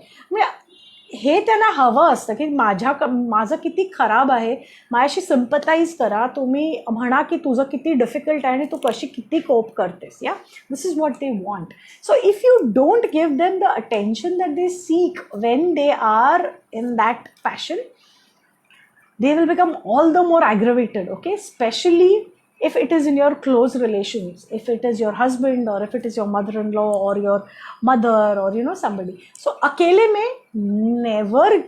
[SPEAKER 1] हे त्यांना हवं असतं की माझं किती खराब आहे, माझ्याशी सिम्पथाईज करा, तुम्ही म्हणा की तुझं किती डिफिकल्ट आहे आणि तू किती कोप करतेस. Yeah, this is what they want. So if you don't give them the attention that they seek when they are in that fashion, they will become all the more aggravated, okay? Especially if it is in your close relations, if it is your husband or if it is your mother-in-law or your mother or somebody. So akele mein never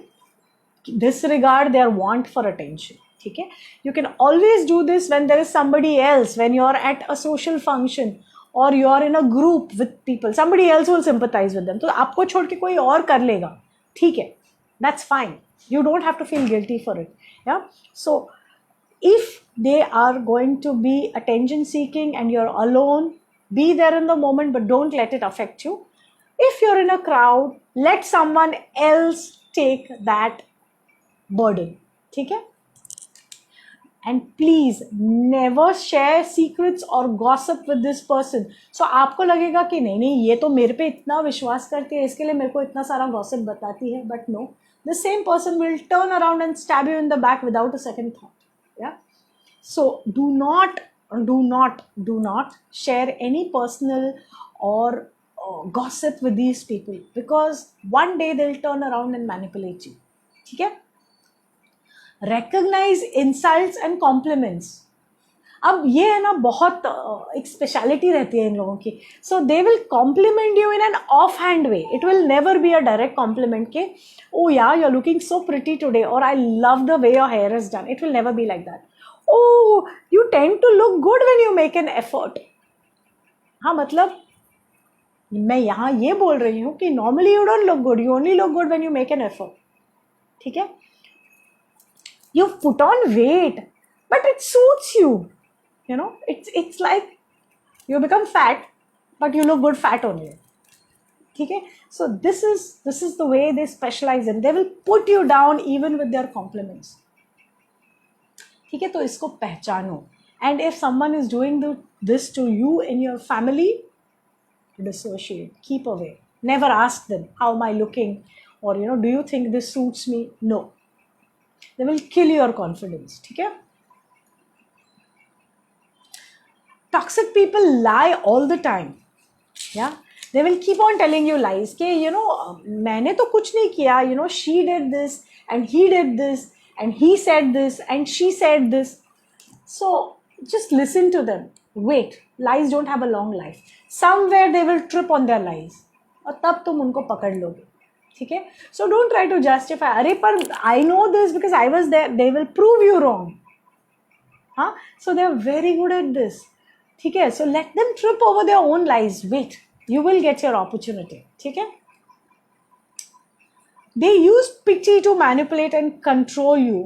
[SPEAKER 1] disregard their want for attention. Okay? You can always do this when there is somebody else, when you are at a social function or you are in a group with people, somebody else will sympathize with them. तो आपको छोड़ के कोई और कर लेगा, ठीक है, that's fine. You don't have to feel guilty for it. Yeah. So if they are going to be attention seeking and you're alone, be there in the moment, but don't let it affect you. If you're in a crowd, let someone else take that burden. ठीक है? And please never share secrets or gossip with this person. So आपको लगेगा कि नहीं ये तो मेरे पे इतना विश्वास करती है, इसके लिए मेरे को इतना सारा gossip बताती है. But no, the same person will turn around and stab you in the back without a second thought. Yeah. So do not share any personal or gossip with these people, because one day they'll turn around and manipulate you. ठीक है? Recognize insults and compliments. अब ये है ना, बहुत एक speciality रहती है इन लोगों की. So they will compliment you in an offhand way. It will never be a direct compliment के oh yeah you are looking so pretty today or I love the way your hair is done. It will never be like that. Oh you tend to look good when you make an effort. हाँ, मतलब मैं यहाँ ये बोल रही हूँ कि normally you don't look good, you only look good when you make an effort. ठीक है? You put on weight, but it suits you. It's like you become fat, but you look good fat only. Okay? So this is the way they specialize in. They will put you down even with their compliments. ठीक है? तो इसको पहचानो. And if someone is doing this to you in your family, dissociate, keep away. Never ask them, how am I looking? Or do you think this suits me? No. They will kill your confidence. ठीक है? Toxic people lie all the time. Yeah, they will keep on telling you lies. कि मैंने तो कुछ नहीं किया. She did this and he did this and he said this and she said this. So just listen to them. Wait, lies don't have a long life. Somewhere they will trip on their lies. और तब तुम उनको पकड़ लोगे. ठीक है? So don't try to justify. अरे पर I know this because I was there. They will prove you wrong. हाँ, so they are very good at this. ठीक है? So let them trip over their own lies. Wait, you will get your opportunity. ठीक है? They use pity to manipulate and control you.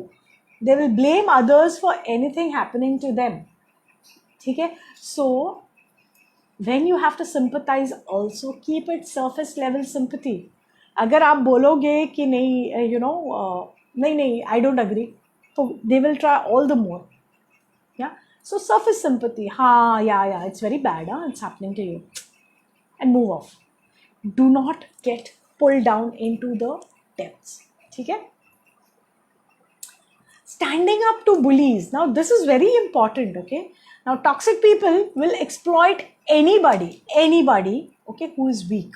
[SPEAKER 1] They will blame others for anything happening to them. ठीक है? सो when you have to sympathize, also keep it surface level sympathy. अगर आप बोलोगे कि नहीं नहीं आई डोंट एग्री, तो they will try all the more. Yeah, so surface sympathy. हाँ, yeah it's very bad, it's happening to you, and move off. Do not get pulled down into the depths. ठीक है? Standing up to bullies. Now this is very important. Okay, now toxic people will exploit anybody okay, who is weak.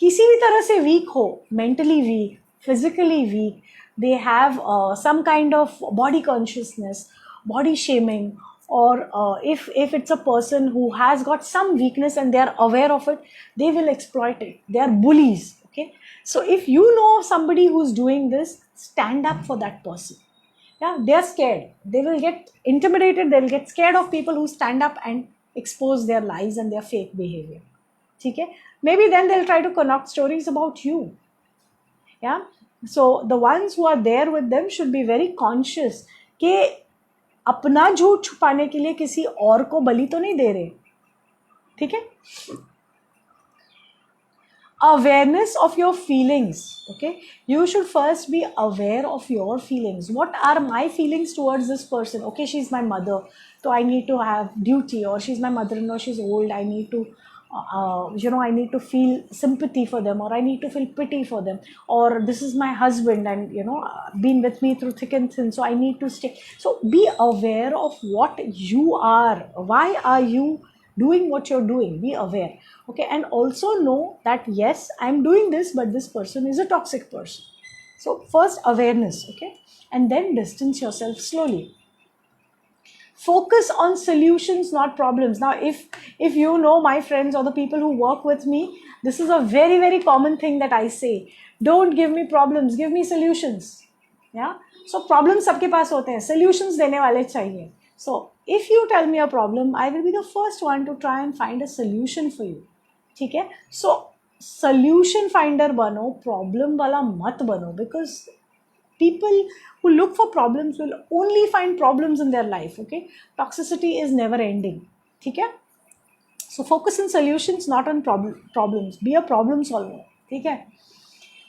[SPEAKER 1] किसी भी तरह से weak हो, mentally weak, physically weak, they have some kind of body consciousness, body shaming, or if it's a person who has got some weakness and they are aware of it, they will exploit it. They are bullies. Okay, so if you know somebody who's doing this, stand up for that person. Yeah, they are scared. They will get intimidated. They will get scared of people who stand up and expose their lies and their fake behavior. ठीक है? Maybe then they'll try to concoct stories about you. Yeah, so the ones who are there with them should be very conscious कि अपना झूठ छुपाने के लिए किसी और को बलि तो नहीं दे रहे. ठीक है? awareness of your feelings. Okay, you should first be aware of your feelings. What are my feelings towards this person? Okay, she's my mother, so I need to have duty, or she's my mother-in-law, she's old, I need to I need to feel sympathy for them, or I need to feel pity for them, or this is my husband and been with me through thick and thin, so I need to stay. So be aware of what you are, why are you doing what you're doing. Be aware. Okay, and also know that yes, I'm doing this, but this person is a toxic person. So first awareness. Okay, and then distance yourself slowly. Focus on solutions, not problems. Now if you know my friends or the people who work with me, this is a very very common thing that I say. Don't give me problems, give me solutions. Yeah, so problems सबके पास होते हैं, solutions देने वाले चाहिए. So if you tell me a problem, I will be the first one to try and find a solution for you. ठीक है, so solution finder बनो, problem वाला मत बनो, because people who look for problems will only find problems in their life. Okay, toxicity is never ending. Okay, so focus on solutions, not on problems. Be a problem solver. Okay,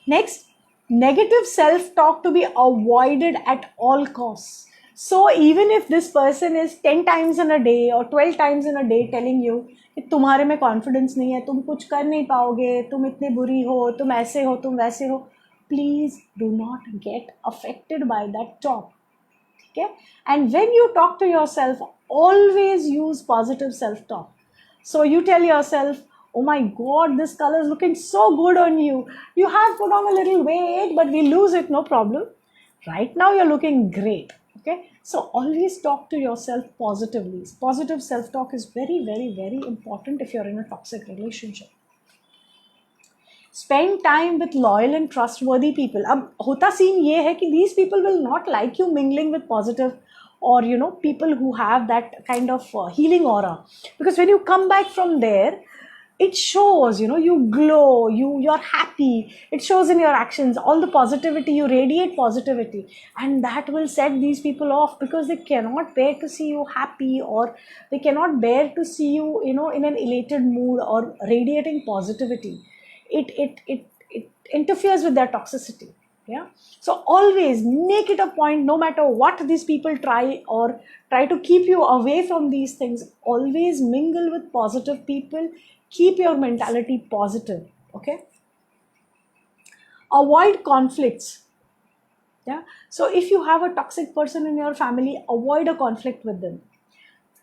[SPEAKER 1] next, negative self-talk to be avoided at all costs. So even if this person is 10 times in a day or 12 times in a day telling you कि तुम्हारे में confidence नहीं है, तुम कुछ कर नहीं पाओगे, तुम इतने बुरी हो, तुम ऐसे हो, तुम वैसे हो, please do not get affected by that talk. Okay, and when you talk to yourself, always use positive self-talk. So you tell yourself, oh my god, this color is looking so good on you, you have put on a little weight, but we lose it, no problem, right now you're looking great. Okay, so always talk to yourself positively. Positive self-talk is very very very important if you're in a toxic relationship. Spend time with loyal and trustworthy people. अब होता scene ये है कि these people will not like you mingling with positive or people who have that kind of healing aura, because when you come back from there, it shows, you glow, you're happy, it shows in your actions, all the positivity, you radiate positivity, and that will set these people off, because they cannot bear to see you happy, or they cannot bear to see you in an elated mood or radiating positivity. It interferes with their toxicity. Yeah, so always make it a point, no matter what these people try or try to keep you away from these things, always mingle with positive people, keep your mentality positive. Okay, avoid conflicts. Yeah, so if you have a toxic person in your family, avoid a conflict with them.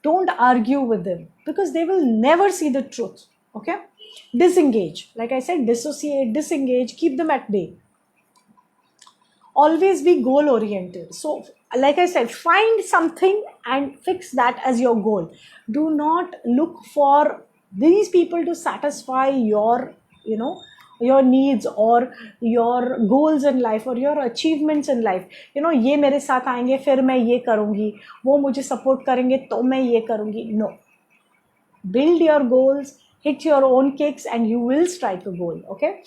[SPEAKER 1] Don't argue with them, because they will never see the truth. Okay, disengage, like I said, dissociate, disengage, keep them at bay. Always be goal oriented. So like I said, find something and fix that as your goal. Do not look for these people to satisfy your your needs or your goals in life or your achievements in life. ये मेरे साथ आएंगे फिर मैं ये करूँगी, वो मुझे सपोर्ट करेंगे तो मैं ये करूँगी. No, build your goals, hit your own kicks, and you will strike a goal. Okay,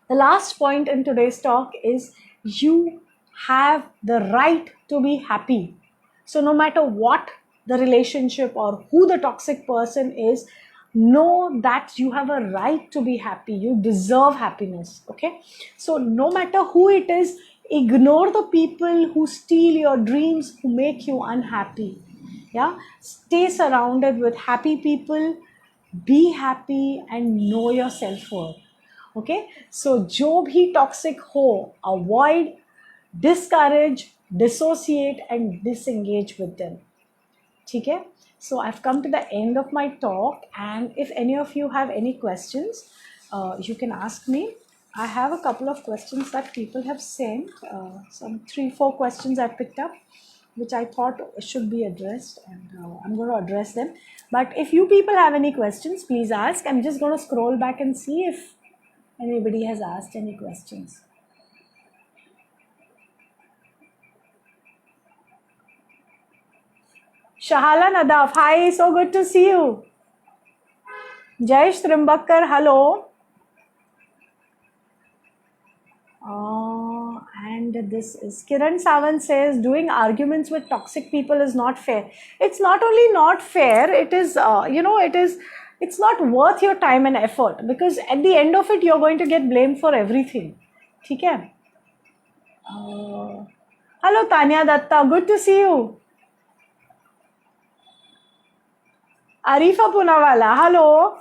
[SPEAKER 1] the last point in today's talk is you have the right to be happy. So no matter what the relationship or who the toxic person is, know that you have a right to be happy. You deserve happiness. Okay, so no matter who it is, ignore the people who steal your dreams, who make you unhappy. Yeah, stay surrounded with happy people, be happy, and know your self-worth. Okay, so जो भी toxic हो, avoid, discourage, dissociate, and disengage with them. ठीक है, so I've come to the end of my talk, and if any of you have any questions, you can ask me. I have a couple of questions that people have sent, some 3-4 questions I picked up, which I thought should be addressed, and I'm going to address them. But if you people have any questions, please ask. I'm just going to scroll back and see if anybody has asked any questions. Shahala Nadaf, hi, so good to see you. Jayesh Trimbakkar, hello. And this is Kiran Sawant says, doing arguments with toxic people is not fair. It's not only not fair, it is, it is it's not worth your time and effort, because at the end of it you're going to get blamed for everything. ठीक है? Hello Tanya Datta, good to see you. Arifa Punawala, hello.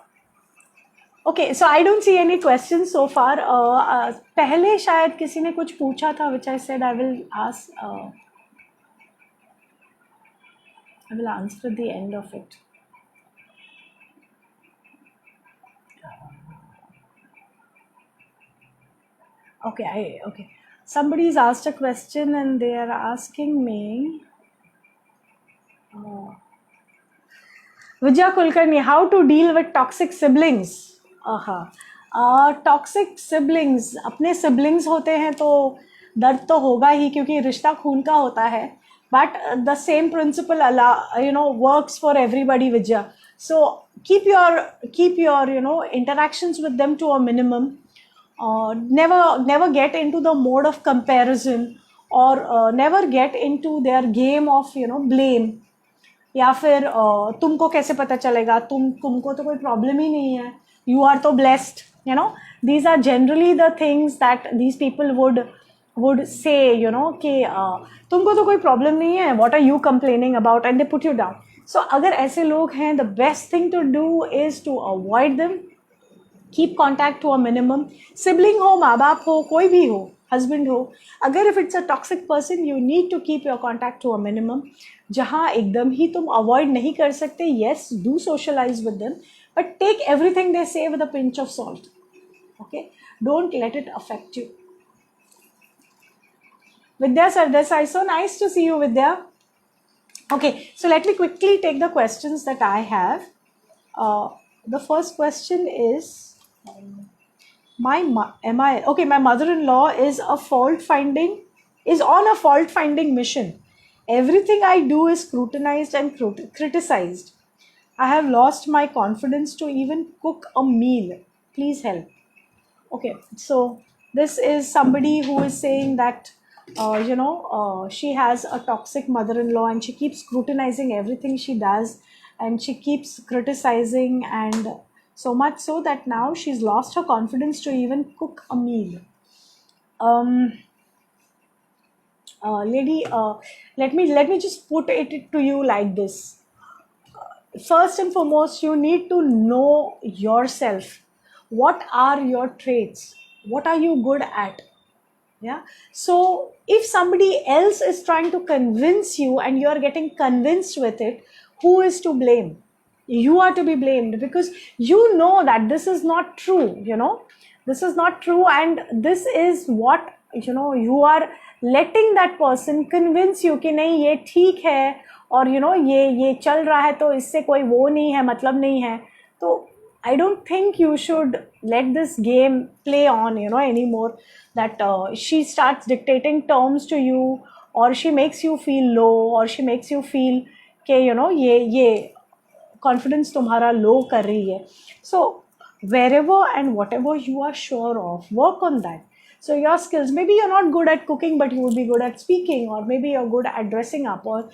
[SPEAKER 1] Okay, so I don't see any questions so far. पहले शायद किसी ने कुछ पूछा था, which I said I will ask. I will answer at the end of it. Okay. Somebody's asked a question and they are asking me. Vijaya Kulkarni, how to deal with toxic siblings? Toxic siblings, अपने siblings होते हैं तो दर्द तो होगा ही, क्योंकि रिश्ता खून का होता है. But the same principle works for everybody, Vijaya. So keep your interactions with them to a minimum. Never get into the mode of comparison, or never get into their game of blame. या फिर तुमको कैसे पता चलेगा, तुमको तो कोई problem ही नहीं है, you are so blessed. These are generally the things that these people would say, कि तुमको तो कोई प्रॉब्लम नहीं है, what are you complaining about, and they put you down. So अगर ऐसे लोग हैं, the best thing to do is to avoid them. Keep contact to a minimum. Sibling हो, माँ बाप हो, कोई भी हो, husband हो, अगर if it's a toxic person, you need to keep your contact to a minimum. जहाँ एकदम ही तुम avoid नहीं कर सकते, yes, do socialize with them, but take everything they say with a pinch of salt. Okay, don't let it affect you. Vidya Sardesai, so nice to see you, Vidya. Okay, so let me quickly take the questions that I have. The first question is, my mother-in-law is on a fault finding mission. Everything I do is scrutinized and criticized. I have lost my confidence to even cook a meal. Please help. Okay, so this is somebody who is saying that she has a toxic mother-in-law and she keeps scrutinizing everything she does, and she keeps criticizing, and so much so that now she's lost her confidence to even cook a meal. Lady, let me just put it to you like this. First and foremost, you need to know yourself. What are your traits? What are you good at? Yeah. So if somebody else is trying to convince you and you are getting convinced with it, who is to blame? You are to be blamed, because you know that this is not true. This is not true, and this is what you are letting that person convince you कि नहीं ये ठीक है, और ये चल रहा है तो इससे कोई वो नहीं है, मतलब नहीं है. तो I don't think you should let this game play on anymore, that she starts dictating terms to you, or she makes you feel low, or she makes you feel कि ये confidence तुम्हारा low कर रही है. So wherever and whatever you are sure of, work on that. So your skills, maybe you're not good at cooking, but you would be good at speaking, or maybe you're good at dressing up, or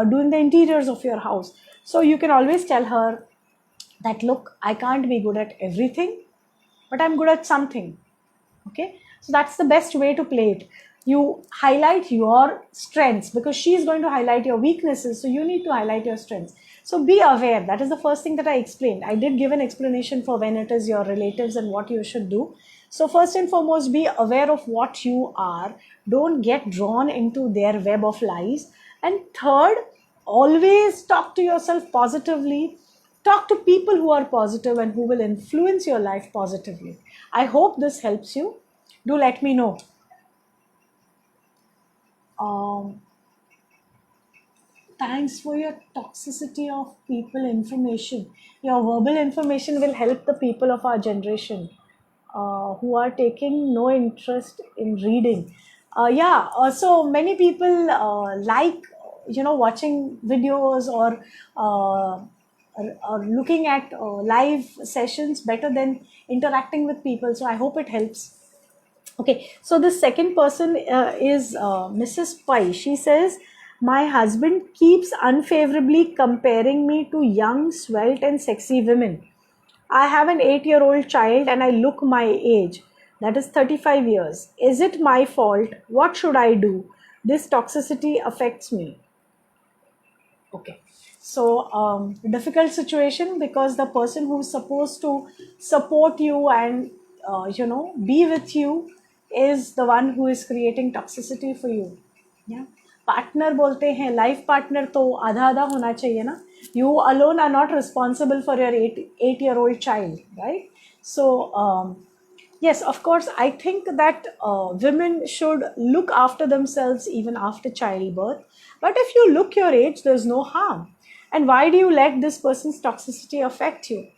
[SPEAKER 1] doing the interiors of your house. So you can always tell her that, look, I can't be good at everything, but I'm good at something. Okay, so that's the best way to play it. You highlight your strengths, because she's going to highlight your weaknesses, so you need to highlight your strengths. So be aware. That is the first thing that I explained. I did give an explanation for when it is your relatives and what you should do. So first and foremost, be aware of what you are. Don't get drawn into their web of lies. And third, always talk to yourself positively. Talk to people who are positive and who will influence your life positively. I hope this helps you. Do let me know. Thanks for your toxicity of people information. Your verbal information will help the people of our generation who are taking no interest in reading. So many people like watching videos or looking at live sessions better than interacting with people. So I hope it helps. Okay, so the second person is Mrs. Pai. She says, my husband keeps unfavorably comparing me to young, svelte and sexy women. I have an 8-year-old child and I look my age, that is 35 years. Is it my fault? What should I do? This toxicity affects me. Okay. So, difficult situation because the person who's supposed to support you and, be with you is the one who is creating toxicity for you. Yeah. Partner बोलते हैं, life partner तो आधा आधा होना चाहिए ना. You alone are not responsible for your 8-year-old child, right? So, yes, of course, I think that women should look after themselves even after childbirth. But if you look your age, there's no harm. And why do you let this person's toxicity affect you?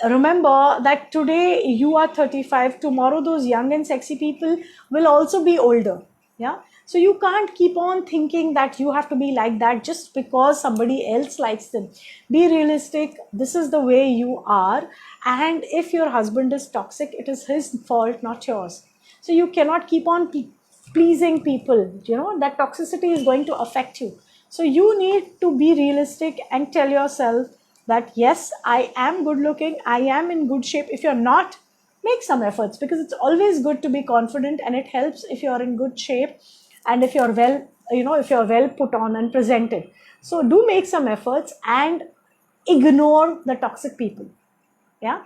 [SPEAKER 1] Remember that today you are 35, tomorrow those young and sexy people will also be older. Yeah. So you can't keep on thinking that you have to be like that just because somebody else likes them. Be realistic. This is the way you are. And if your husband is toxic, it is his fault, not yours. So you cannot keep on pleasing people. That toxicity is going to affect you. So you need to be realistic and tell yourself that yes, I am good looking, I am in good shape. If you're not, make some efforts, because it's always good to be confident, and it helps if you're in good shape and if you're well put on and presented. So do make some efforts and ignore the toxic people. Yeah.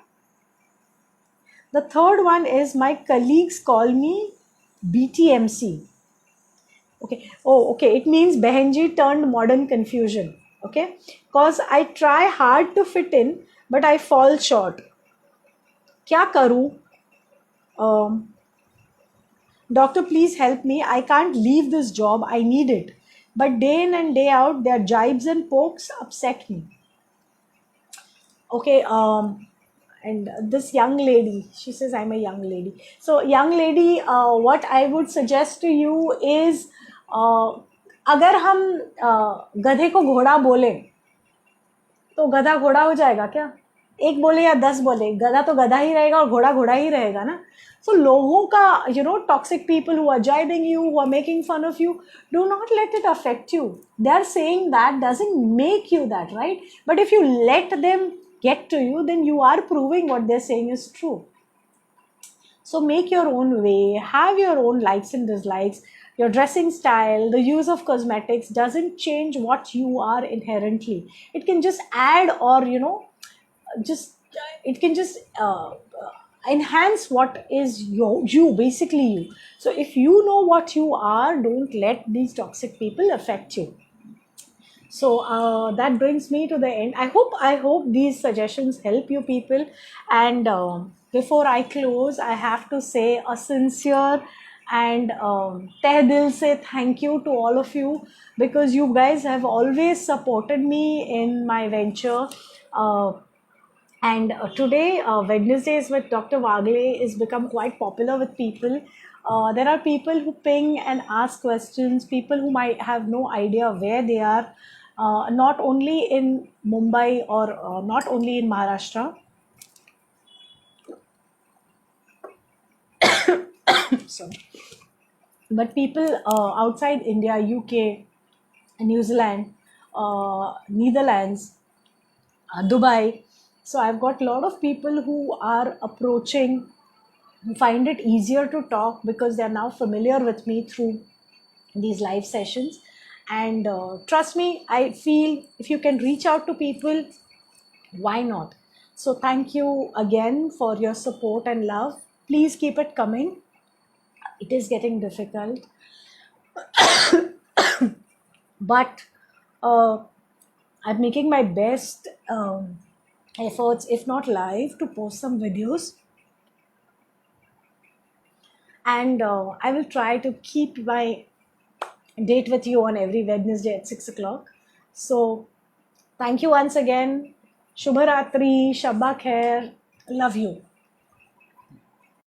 [SPEAKER 1] The third one is, my colleagues call me BTMC. Okay. Oh, okay. It means Behenji turned modern confusion. Okay. Because I try hard to fit in, but I fall short. Kya karu? Doctor, please help me. I can't leave this job. I need it. But day in and day out, their jibes and pokes upset me. Okay. And this young lady, she says, I'm a young lady. So, young lady, what I would suggest to you is, अगर हम गधे को घोड़ा बोले तो गधा घोड़ा हो जाएगा क्या? एक बोले या 10 बोले, गधा तो गधा ही रहेगा और घोड़ा घोड़ा ही रहेगा ना. So लोगों का, toxic people who are jibing you, who are making fun of you, do not let it affect you. They are saying that doesn't make you that, right? But if you let them get to you, then you are proving what they're saying is true. So make your own way, have your own likes and dislikes. Your dressing style, the use of cosmetics doesn't change what you are inherently. It can just add, or it can just enhance what is you, basically you. So if you know what you are, don't let these toxic people affect you. So that brings me to the end. I hope these suggestions help you people. And before I close, I have to say a sincere and teh dil se thank you to all of you, because you guys have always supported me in my venture. And today, Wednesdays with Dr. Wagle is become quite popular with people. There are people who ping and ask questions, people who might have no idea where they are, not only in Mumbai or not only in Maharashtra. Sorry. But people outside India, UK, New Zealand, Netherlands, Dubai. So I've got a lot of people who are approaching, who find it easier to talk because they're now familiar with me through these live sessions. And trust me, I feel if you can reach out to people, why not? So thank you again for your support and love. Please keep it coming. It is getting difficult. But I'm making my best efforts, if not live, to post some videos. And I will try to keep my date with you on every Wednesday at 6 o'clock. So thank you once again. Shubharatri, Shabba Khair. Love you.